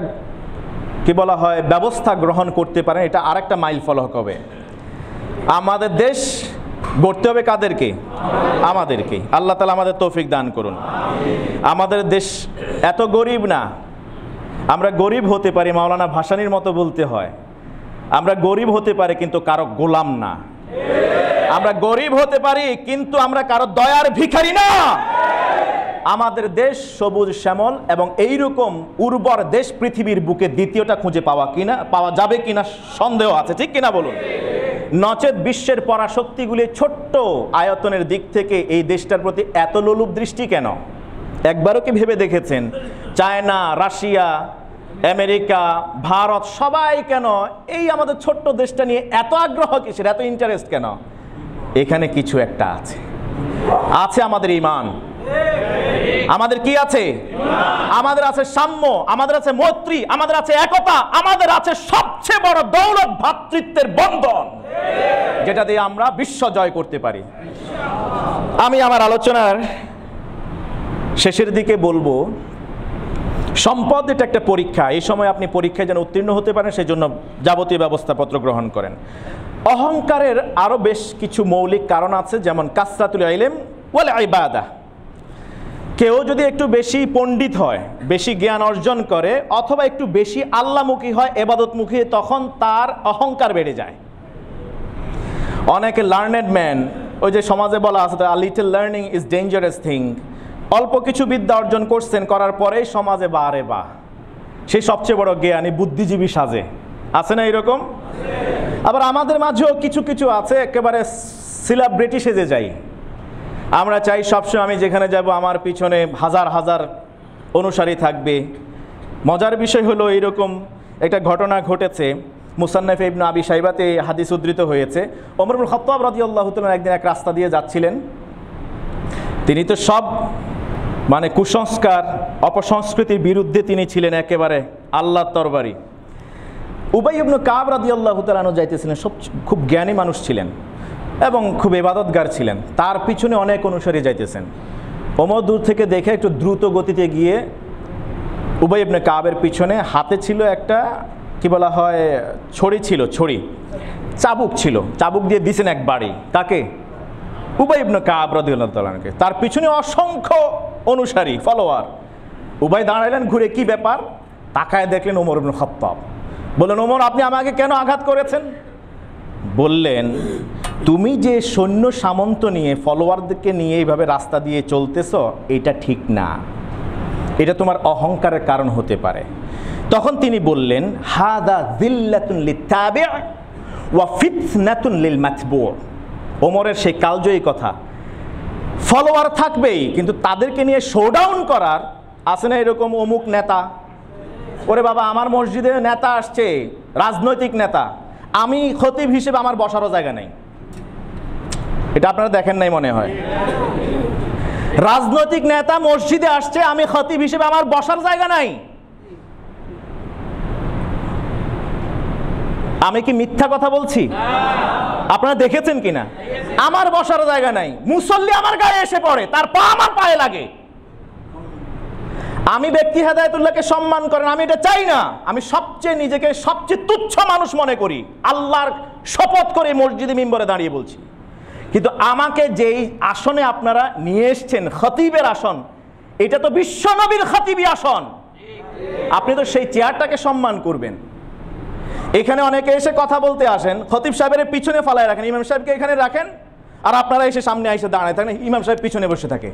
কি বলা হয় ব্যবস্থা গ্রহণ করতে পারেন, এটা আরেকটা মাইল ফলক হবে। আমাদের দেশ গড়তে হবে কাদেরকে? আমাদেরকে। আল্লাহ তাআলা আমাদের তৌফিক দান করুন। আমাদের দেশ এত গরিব না, আমরা গরিব হতে পারি, মাওলানা ভাসানীর মতো বলতে হয়, আমরা গরিব হতে পারি কিন্তু কারো গোলাম না। আমরা গরিব হতে পারি কিন্তু আমরা কারো দয়ার ভিখারি না। আমাদের দেশ সবুজ শ্যামল এবং এইরকম উর্বর দেশ পৃথিবীর বুকে দ্বিতীয়টা খুঁজে পাওয়া যাবে কিনা সন্দেহ আছে, ঠিক কিনা বলুন? নচেত বিশ্বের পরাশক্তিগুলি ছোট্ট আয়তনের দিক থেকে এই দেশটার প্রতি এত লোলুপ দৃষ্টি কেন? একবারও কি ভেবে দেখেছেন? চায়না, রাশিয়া, আমেরিকা, ভারত সবাই কেন এই আমাদের ছোট্ট দেশটা নিয়ে এত আগ্রহ কিসের, এত ইন্টারেস্ট কেন? এখানে কিছু একটা আছে আমাদের ঈমান। আমাদের কি আছে? আমাদের আছে সাম্য, আমাদের আছে মৈত্রী, আমাদের আছে একতা, আমাদের আছে সবচেয়ে বড় দৌলত ভ্রাতৃত্বের বন্ধন, যেটা দিয়ে আমরা বিশ্ব জয় করতে পারি। আমি আমার আলোচনার শেষের দিকে বলবো, সম্পদ এটা একটা পরীক্ষা। এই সময় আপনি পরীক্ষায় যেন উত্তীর্ণ হতে পারেন, সেই জন্য যাবতীয় ব্যবস্থাপত্র গ্রহণ করেন। অহংকারের আরো বেশ কিছু মৌলিক কারণ আছে, যেমন কাসরাতুল ইলম ওয়াল ইবাদা। কেউ যদি একটু বেশি পণ্ডিত হয়, বেশি জ্ঞান অর্জন করে, অথবা একটু বেশি আল্লাহমুখী হয়, ইবাদতমুখী, তখন তার অহংকার বেড়ে যায়। অনেকে লার্নেড ম্যান, ওই যে সমাজে বলা আছে a little learning is dangerous thing, অল্প কিছু বিদ্যা অর্জন করছেন, করার পরেই সমাজে বারে বা সেই সবচেয়ে বড় জ্ঞানী বুদ্ধিজীবী সাজে। আছে না এরকম? আবার আমাদের মাঝেও কিছু কিছু আছে একেবারে সেলিব্রিটি সেজে যায়। আমরা চাই সবসময় আমি যেখানে যাব আমার পিছনে হাজার হাজার অনুসারী থাকবে। মজার বিষয় হলো এইরকম একটা ঘটনা ঘটেছে, মুসান্নাফে ইবনে আবি শাইবাতে হাদিস উদ্ধৃত হয়েছে। ওমর ইবনে খাত্তাব রাদিয়াল্লাহু তাআলা একদিন এক রাস্তা দিয়ে যাচ্ছিলেন। তিনি তো সব মানে কুসংস্কার অপসংস্কৃতির বিরুদ্ধে তিনি ছিলেন, একেবারে আল্লাহর তরবারি। উবাই ইবনে কাব রাদিয়াল্লাহু তাআলা আনহু যাইতেছিলেন, খুব জ্ঞানী মানুষ ছিলেন এবং খুব ইবাদতগার ছিলেন। তার পিছনে অনেক অনুসারী যাইতেছেন। ওমর দূর থেকে দেখে একটু দ্রুত গতিতে গিয়ে উবাই ইবনে কাবের পিছনে হাতে ছিল একটা কি বলা হয় ছড়ি ছিল, চাবুক ছিল, চাবুক দিয়ে দিছেন এক বাড়ি। কাকে? উবাই ইবনে কাব রাদিয়াল্লাহু তাআলা আনহুকে। তার পিছনে অসংখ্য অনুসারী, ফলোয়ার। উবাই দাঁড়াইলেন, ঘুরে কি ব্যাপার তাকায় দেখলেন ওমর ইবনে খাত্তাব। বললেন, ওমর আপনি আমাকে কেন আঘাত করেছেন? বললেন, তুমি যে সৈন্য সামন্ত নিয়ে ফলোয়ারদেরকে নিয়ে এইভাবে রাস্তা দিয়ে চলতেছ, এটা ঠিক না, এটা তোমার অহংকারের কারণ হতে পারে। তখন তিনি বললেন, হাদা যিল্লাতুন লিত্তাবি' ওয়া ফিতনাতুন লিল মাতবু'। ওমরের সেই কালজয়ী কথা, ফলোয়ার থাকবেই কিন্তু তাদেরকে নিয়ে শোডাউন করার আছে না এরকম অমুক নেতা, ওরে বাবা আমার মসজিদে নেতা আসছে, রাজনৈতিক নেতা, আমি খতিব হিসেবে আমার বসারও জায়গা নেই। এটা আপনারা দেখেন নাই মনে হয়। রাজনৈতিক নেতা মসজিদে আসছে, আমি খতিব হিসেবে আমার বসার জায়গা নাই। আমি কি মিথ্যা কথা বলছি? আপনারা দেখেছেন কিনা? আমার বসার জায়গা নাই, মুসল্লি আমার গায়ে এসে পড়ে, তার পা আমার পায়ে লাগে। আমি ব্যক্তি হেদায়েতুল্লাহকে সম্মান করেন, আমি এটা চাই না। আমি নিজেকে সবচেয়ে তুচ্ছ মানুষ মনে করি, আল্লাহর শপথ করে মসজিদে মিম্বরে দাঁড়িয়ে বলছি। কিন্তু আমাকে যেই আসনে আপনারা নিয়ে এসছেন, খতিবের আসন, এটা তো বিশ্বনবীর খতিবি আসন। আপনি তো সেই চেয়ারটাকে সম্মান করবেন। এখানে অনেকে এসে কথা বলতে আসেন, খতিব সাহেবের পিছনে ফালায় রাখেন, ইমাম সাহেবকে এখানে রাখেন, আর আপনারা এসে সামনে এসে দাঁড়ায় থাকেন, ইমাম সাহেব পিছনে বসে থাকে।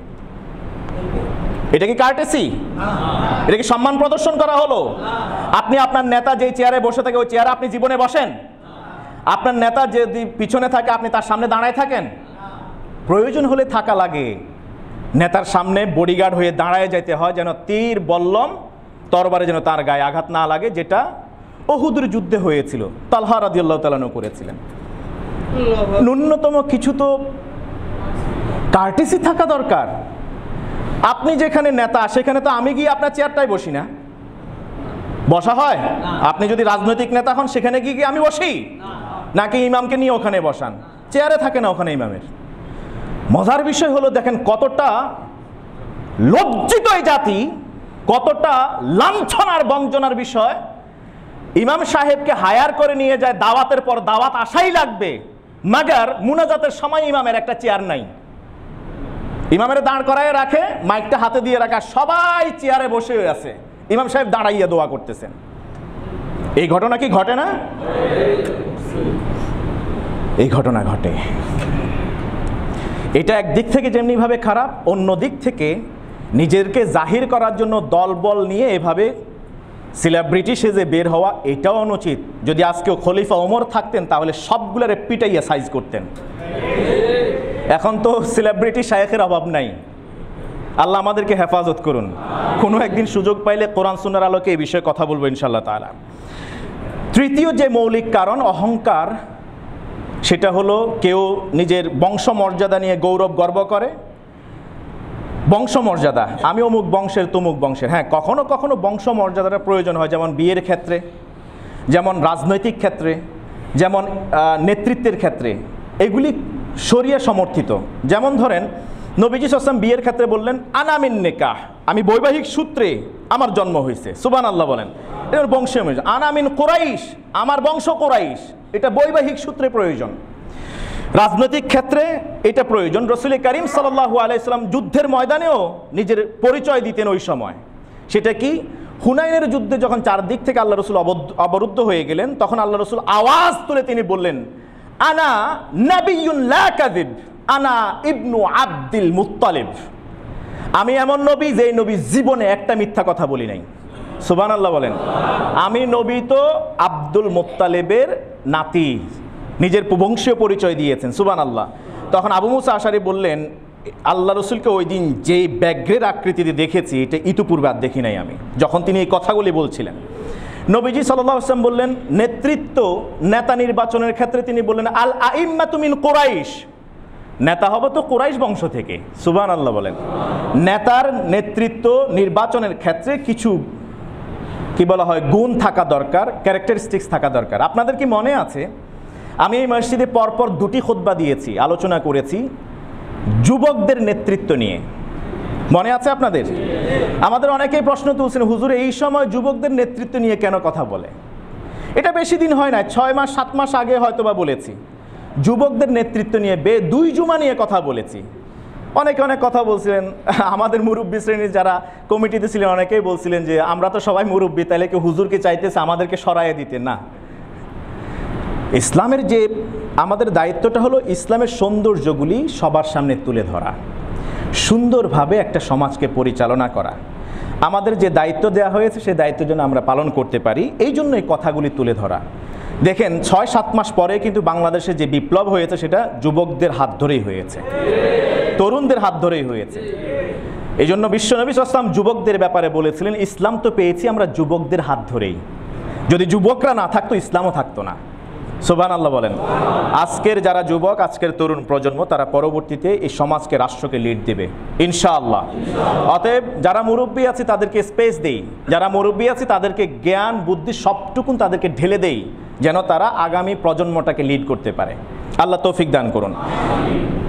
এটা কি কার্টেসি? এটা কি সম্মান প্রদর্শন করা হলো? আপনি আপনার নেতা যেই চেয়ারে বসে থাকে ওই চেয়ারে আপনি জীবনে বসেন? আপনার নেতা যদি পিছনে থাকে আপনি তার সামনে দাঁড়ায় থাকেন? প্রয়োজন হলে থাকা লাগে। নেতার সামনে বডিগার্ড হয়ে দাঁড়ায় যেতে হয়, যেন তীর বল্লম তরবারে যেন তার গায়ে আঘাত না লাগে, যেটা উহুদের যুদ্ধে হয়েছিল, তালহা রাদিয়াল্লাহু তাআলা আনহু করেছিলেন। ন্যূনতম কিছু তো কার্টেসি থাকা দরকার। আপনি যেখানে নেতা সেখানে তো আমি গিয়ে আপনার চেয়ারটাই বসি না, বসা হয়? আপনি যদি রাজনৈতিক নেতা হন সেখানে গিয়ে আমি বসি, নাকি ইমামকে নিয়ে ওখানে বসান? চেয়ারে থাকে না ওখানে ইমামের। মজার বিষয় হলো, দেখেন কতটা লজ্জিত এই জাতি, কতটা লাঞ্ছনার বঞ্চনার বিষয়। ইমাম সাহেবকে হায়ার করে নিয়ে যায়, দাওয়াতের পর দাওয়াত আসাই লাগবে, মাগার মুনাজাতের সময় ইমামের একটা চেয়ার নাই। ইমামের দাঁড় করায় রাখে, মাইকটা হাতে দিয়ে রাখা, সবাই চেয়ারে বসে আছে, ইমাম সাহেব দাঁড়াইয়া দোয়া করতেছেন। এই ঘটনা কি ঘটে না? এই ঘটনা ঘটে। এটা একদিক থেকে যেমনি ভাবে খারাপ, অন্য দিক থেকে নিজেকে জাহির করার জন্য দলবল নিয়ে এভাবে সেলিব্রিটি সেজে বের হওয়া, এটাও অনুচিত। যদি আজকেও খলিফা ওমর থাকতেন তাহলে সবগুলোরে পিটাইয়া সাইজ করতেন। এখন তো সেলিব্রিটি শায়েখের অভাব নাই। আল্লাহ আমাদেরকে হেফাজত করুন। কোনো একদিন সুযোগ পাইলে কোরআন সুন্নাহর আলোকে এই বিষয়ে কথা বলবো ইনশাআল্লাহ তাআলা। তৃতীয় যে মৌলিক কারণ অহংকার, সেটা হলো কেউ নিজের বংশমর্যাদা নিয়ে গৌরব গর্ব করে। বংশমর্যাদা, আমি অমুক বংশের তমুক বংশের। হ্যাঁ, কখনো কখনো বংশমর্যাদাটা প্রয়োজন হয়, যেমন বিয়ের ক্ষেত্রে, যেমন রাজনৈতিক ক্ষেত্রে, যেমন নেতৃত্বের ক্ষেত্রে। এগুলি শরিয়া সমর্থিত। যেমন ধরেন নবীজি সাল্লাল্লাহু আলাইহি ওয়াসাল্লাম বিয়ের ক্ষেত্রে বললেন আনামিন নিকাহ, আমি বৈবাহিক সূত্রে আমার জন্ম হয়েছে। সুবহানাল্লাহ বলেন, এটা বংশীয়। আনামিন কুরাইশ, আমার বংশ কুরাইশ, এটা বৈবাহিক সূত্রে প্রয়োজন। রাজনৈতিক ক্ষেত্রে এটা প্রয়োজন। রাসূল করিম সাল্লাল্লাহু আলাইহি ওয়াসাল্লাম যুদ্ধের ময়দানেও নিজের পরিচয় দিতেন ওই সময়। সেটা কি? হুনাইনের যুদ্ধে যখন চারদিক থেকে আল্লাহ রসুল অবরুদ্ধ হয়ে গেলেন, তখন আল্লাহ রসুল আওয়াজ তুলে তিনি বললেন, আনা নাবিয়্যুন লা কাযিব, আনা ইবনু আব্দুল মুত্তালিব। আমি এমন নবী যে নবী জীবনে একটা মিথ্যা কথা বলি নাই। সুবহানাল্লাহ বলেন। আমি নবী তো আব্দুল মুত্তালিবের নাতি, নিজের বংশীয় পরিচয় দিয়েছেন। সুবহানাল্লাহ। তখন আবু মুসা আশারি বললেন, আল্লাহ রসুলকে ওই দিন যে ব্যাঘ্রের আকৃতিতে দেখেছি, এটা ইতিপূর্বে আর দেখি নাই আমি, যখন তিনি এই কথাগুলি বলছিলেন। নবীজি সাল্লাল্লাহু আলাইহি ওয়াসাল্লাম বললেন, নেতৃত্ব, নেতা নির্বাচনের ক্ষেত্রে তিনি বললেন, আল আইম্মাতু মিন কুরাইশ, নেতা হবে তো কুরাইশ বংশ থেকে। সুবহানাল্লাহ বলেন। নেতার নেতৃত্ব নির্বাচনের ক্ষেত্রে কিছু কি বলা হয়, গুণ থাকা দরকার, ক্যারেক্টারিস্টিক্স থাকা দরকার। আপনাদের কি মনে আছে, আমি এই মসজিদে পরপর দুটি খুতবা দিয়েছি, আলোচনা করেছি যুবকদের নেতৃত্ব নিয়ে। মনে আছে আপনাদের? আমাদের অনেকেই প্রশ্ন তুলছেন, হুজুর এই সময় যুবকদের নেতৃত্ব নিয়ে কেন কথা বলে? এটা বেশি দিন হয় না, 6 মাস 7 মাস আগে হয়তোবা বলেছি। যুবকদের নেতৃত্ব নিয়ে 2 জুমা নিয়ে কথা বলেছি। অনেকে অনেক কথা বলছিলেন। আমাদের মুরব্বী শ্রেণীর যারা কমিটিতে ছিলেন অনেকেই বলছিলেন যে আমরা তো সবাই মুরব্বী, তাহলে কি হুজুরকে চাইতেছে আমাদেরকে সরাইয়ে দিতে? না, ইসলামের যে আমাদের দায়িত্বটা হলো ইসলামের সৌন্দর্যগুলি সবার সামনে তুলে ধরা, সুন্দরভাবে একটা সমাজকে পরিচালনা করা। আমাদের যে দায়িত্ব দেওয়া হয়েছে সেই দায়িত্বের জন্য আমরা পালন করতে পারি, এই জন্য এই কথাগুলি তুলে ধরা। দেখেন 6-7 মাস পরে কিন্তু বাংলাদেশে যে বিপ্লব হয়েছে সেটা যুবকদের হাত ধরেই হয়েছে, তরুণদের হাত ধরেই হয়েছে। এই জন্য বিশ্বনবী সাল্লাল্লাহু আলাইহি ওয়াসাল্লাম যুবকদের ব্যাপারে বলেছিলেন, ইসলাম তো পেয়েছি আমরা যুবকদের হাত ধরেই। যদি যুবকরা না থাকতো ইসলামও থাকতো না। সুবহানাল্লাহ বলেন। আজকের যারা যুবক, আজকের তরুণ প্রজন্ম, তারা পরবর্তীতে এই সমাজকে, রাষ্ট্রকে লিড দেবে ইনশাআল্লাহ। অতএব যারা মুরব্বী আছে তাদেরকে স্পেস দেই, যারা মুরব্বী আছে তাদেরকে জ্ঞান বুদ্ধি সবটুকুন তাদেরকে ঢেলে দেই, যেন তারা আগামী প্রজন্মটাকে লিড করতে পারে। আল্লাহ তৌফিক দান করুন।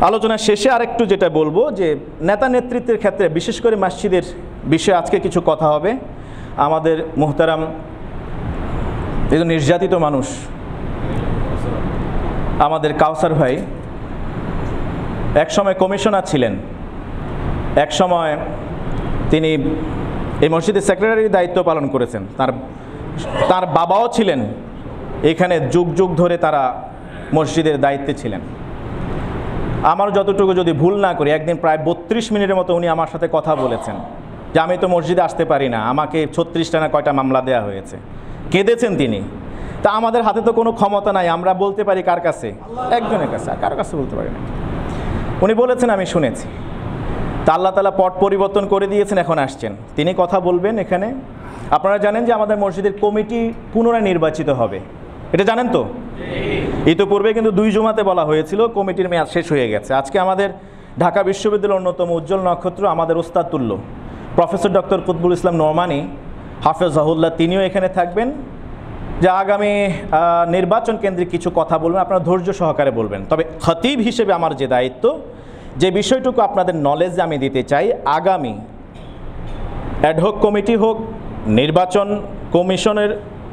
আলোচনার শেষে আরেকটু যেটা বলবো, যে নেতা নেতৃত্বের ক্ষেত্রে বিশেষ করে মসজিদের বিষয়ে আজকে কিছু কথা হবে। আমাদের মুহতারাম এই নির্যাতিত মানুষ আমাদের কাউসার ভাই একসময় কমিশনার ছিলেন, একসময় তিনি এই মসজিদের সেক্রেটারির দায়িত্ব পালন করেছেন, তার বাবাও ছিলেন এখানে, যুগ যুগ ধরে তারা মসজিদের দায়িত্বে ছিলেন। আমার যতটুকু যদি ভুল না করি, একদিন প্রায় 32 মিনিটের মতো উনি আমার সাথে কথা বলেছেন যে আমি তো মসজিদে আসতে পারি না, আমাকে 36টা না কয়টা মামলা দেওয়া হয়েছে, কেঁদেছেন তিনি। তা আমাদের হাতে তো কোনো ক্ষমতা নাই, আমরা বলতে পারি কার কাছে? একজনের কাছে, আর কার কাছে বলতে পারি না। উনি বলেছেন, আমি শুনেছি। তা আল্লাহ তাআলা পট পরিবর্তন করে দিয়েছেন, এখন আসছেন, তিনি কথা বলবেন এখানে। আপনারা জানেন যে আমাদের মসজিদের কমিটি পুনরায় নির্বাচিত হবে, এটা জানেন তো? ইতিপূর্বে কিন্তু 2 জুমাতে বলা হয়েছিল, কমিটির মেয়াদ শেষ হয়ে গেছে। আজকে আমাদের ঢাকা বিশ্ববিদ্যালয়ের অন্যতম উজ্জ্বল নক্ষত্র, আমাদের ওস্তাদ তুল্য প্রফেসর ডক্টর কুতবুল ইসলাম নোমানী হাফেজাহুল্লাহ, তিনিও এখানে থাকবেন, যে আগামী নির্বাচন কেন্দ্রিক কিছু কথা বলবেন। আপনারা ধৈর্য সহকারে বলবেন। তবে খতিব হিসেবে আমার যে দায়িত্ব, যে বিষয়টুকু আপনাদের নলেজে আমি দিতে চাই, আগামী অ্যাডহক কমিটি হোক, নির্বাচন কমিশনের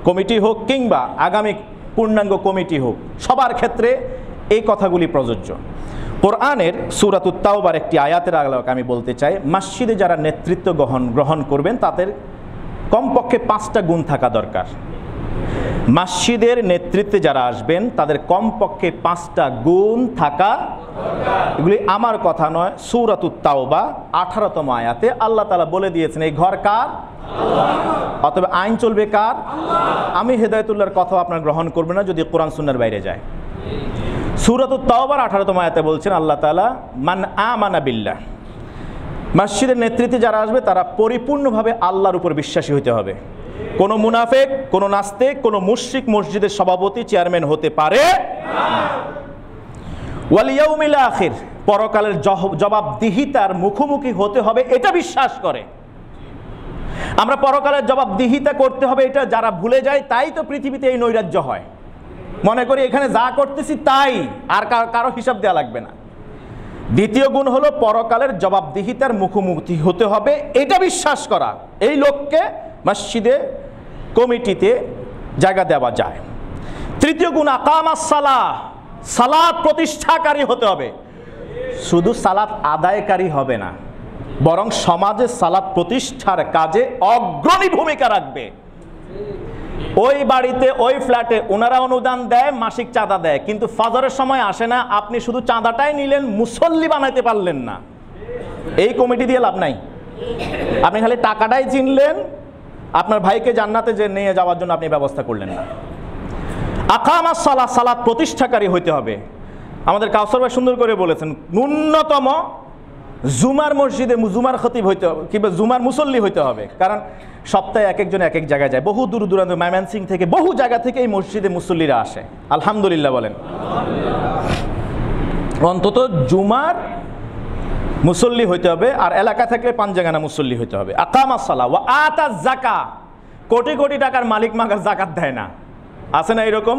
কমিটি হোক, কিংবা আগামী পূর্ণাঙ্গ কমিটি হোক, সবার ক্ষেত্রে এই কথাগুলি প্রযোজ্য। কোরআনের সূরাতুত তাওবার একটি আয়াতের আলোকে আমি বলতে চাই, মসজিদে যারা নেতৃত্ব গ্রহণ করবেন তাদের কমপক্ষে 5টা গুণ থাকা দরকার। মসজিদের নেতৃত্বে যারা আসবেন তাদের কমপক্ষে 5টা গুণ থাকা, এগুলি আমার কথা নয়, সূরাতুত তাওবা 18তম আয়াতে আল্লাহ তাআলা বলে দিয়েছেন, এই ঘর কার? অতএব আইন চলবে কার? আমি হেদায়েতুল্লাহর কথা আপনারা গ্রহণ করবেন না যদি কোরআন সুন্নাহর বাইরে যায়। সূরাতুত তাওবার 18তম আয়াতে বলছেন আল্লাহ তাআলা, মান আমানা বিল্লাহ, মসজিদের নেতৃত্বে যারা আসবে তারা পরিপূর্ণভাবে আল্লাহর উপর বিশ্বাসী হতে হবে। কোনো মুনাফিক, কোনো নাস্তিক, কোনো মুশরিক মসজিদের সভাপতি, চেয়ারম্যান হতে পারে না। ওয়াল ইয়াউমিল আখির, পরকালের জবাবদিহিতার মুখোমুখি হতে হবে, এটা বিশ্বাস করে। আমরা পরকালের জবাবদিহিতা করতে হবে, এটা যারা ভুলে যায়, তাই তো পৃথিবীতে এই নৈরাজ্য হয়। মনে করি এখানে যা করতেছি তাই, আর কারো হিসাব দেওয়া লাগবে না। দ্বিতীয় গুণ হলো পরকালের জবাবদিহিতার মুখোমুখি হতে হবে, এটা বিশ্বাস করা। এই লোককে মসজিদে কমিটিতে জায়গা দেওয়া যায়। তৃতীয় গুণ আকামাস সালাহ, সালাত প্রতিষ্ঠাকারী হতে হবে। শুধু সালাত আদায়কারী হবে না, বরং সমাজে সালাত প্রতিষ্ঠার কাজে অগ্রণী ভূমিকা রাখবে। ওই বাড়িতে, ওই ফ্ল্যাটে ওনারা অনুদান দেয়, মাসিক চাঁদা দেয়, কিন্তু ফজরের সময় আসে না, আপনি শুধু চাঁদাটাই নিলেন, মুসল্লি বানাইতে পারলেন না। এই কমিটি দিয়ে লাভ নাই। আপনি খালি টাকাটাই চিনলেন, আপনার ভাইকে জান্নাতে যে নিয়ে যাওয়ার জন্য আপনি ব্যবস্থা করলেন না। আকামাস সালাহ, সালাত প্রতিষ্ঠাকারী হইতে হবে। আমাদের কাউসার ভাই সুন্দর করে বলেছেন, ন্যূনতম জুমার মসজিদে জুমার খতিব হইতে হবে, কিংবা জুমার মুসল্লি হইতে হবে। কারণ সপ্তাহে এক একজন এক এক জায়গায় যায়, বহু দূর দূরান্ত, ময়মনসিংহ থেকে, বহু জায়গা থেকে এই মসজিদে মুসল্লিরা আসে। আলহামদুলিল্লাহ বলেন। অন্তত জুমার মুসল্লি হইতে হবে, আর এলাকা থাকলে 5 জায়গা মুসল্লি হইতে হবে। আকামাস সালাহ ওয়া আতাজ যাকাত, কোটি কোটি টাকার মালিক মাগার যাকাত দেয় না, আছে না এরকম?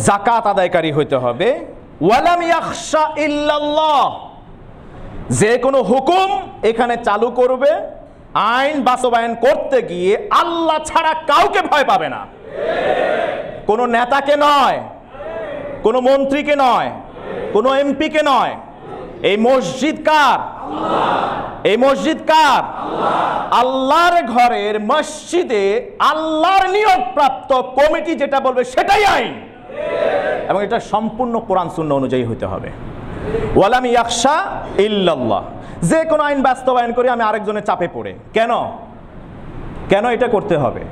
যাকাত আদায়কারী হইতে হবে। ওয়ালাম ইয়াখশা ইল্লাল্লাহ, যে কোনো হুকুম এখানে চালু করবে, আইন বাস্তবায়ন করতে গিয়ে আল্লাহ ছাড়া কাউকে ভয় পাবে না। কোনো নেতাকে নয়, কোনো মন্ত্রীকে নয়, কোনো এমপিকে নয়। এই মসজিদ কার? এই মসজিদ কার? আল্লাহর ঘরের মসজিদে আল্লাহর নিয়োগপ্রাপ্ত কমিটি যেটা বলবে সেটাই আইন, এবং এটা সম্পূর্ণ কোরআন সুন্নাহ অনুযায়ী হতে হবে। ওয়ালাম ইয়াখশা ইল্লাল্লাহ, যে কোনো আইন বাস্তবায়ন করে আমি আরেকজনের চাপে পড়ে কেন এটা করতে হবে?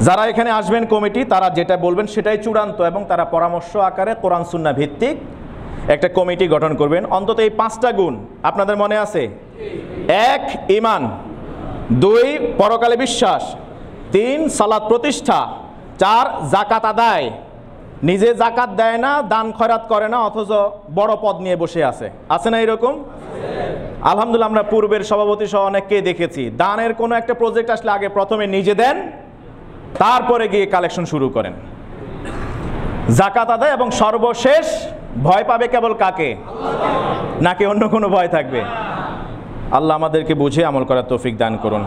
যারা এখানে আসবেন কমিটি, তারা যেটা বলবেন সেটাই চূড়ান্ত, এবং তারা পরামর্শ আকারে কোরআন সুন্নাহ ভিত্তিক একটা কমিটি গঠন করবেন। অন্তত এই 5টা গুণ আপনাদের মনে আছে? 1 ঈমান, 2 পরকালে বিশ্বাস, 3 সালাত প্রতিষ্ঠা, 4 যাকাত আদায়, নিজে জাকাত দেয় না, দান খয়রাত করে না, অথচ বড় পদ নিয়ে বসে আছে না এরকম? আলহামদুলিল্লাহ, আমরা পূর্বের সভাপতি সহ অনেককেই দেখেছি, দানের কোনো একটা প্রজেক্ট আসলে আগে প্রথমে নিজে দেন, তারপরে গিয়ে কালেকশন শুরু করেন, জাকাত আদায়, এবং সর্বশেষ ভয় পাবে কেবল কাকে? নাকি অন্য কোনো ভয় থাকবে? আল্লাহ আমাদেরকে বুঝে আমল করার তৌফিক দান করুন।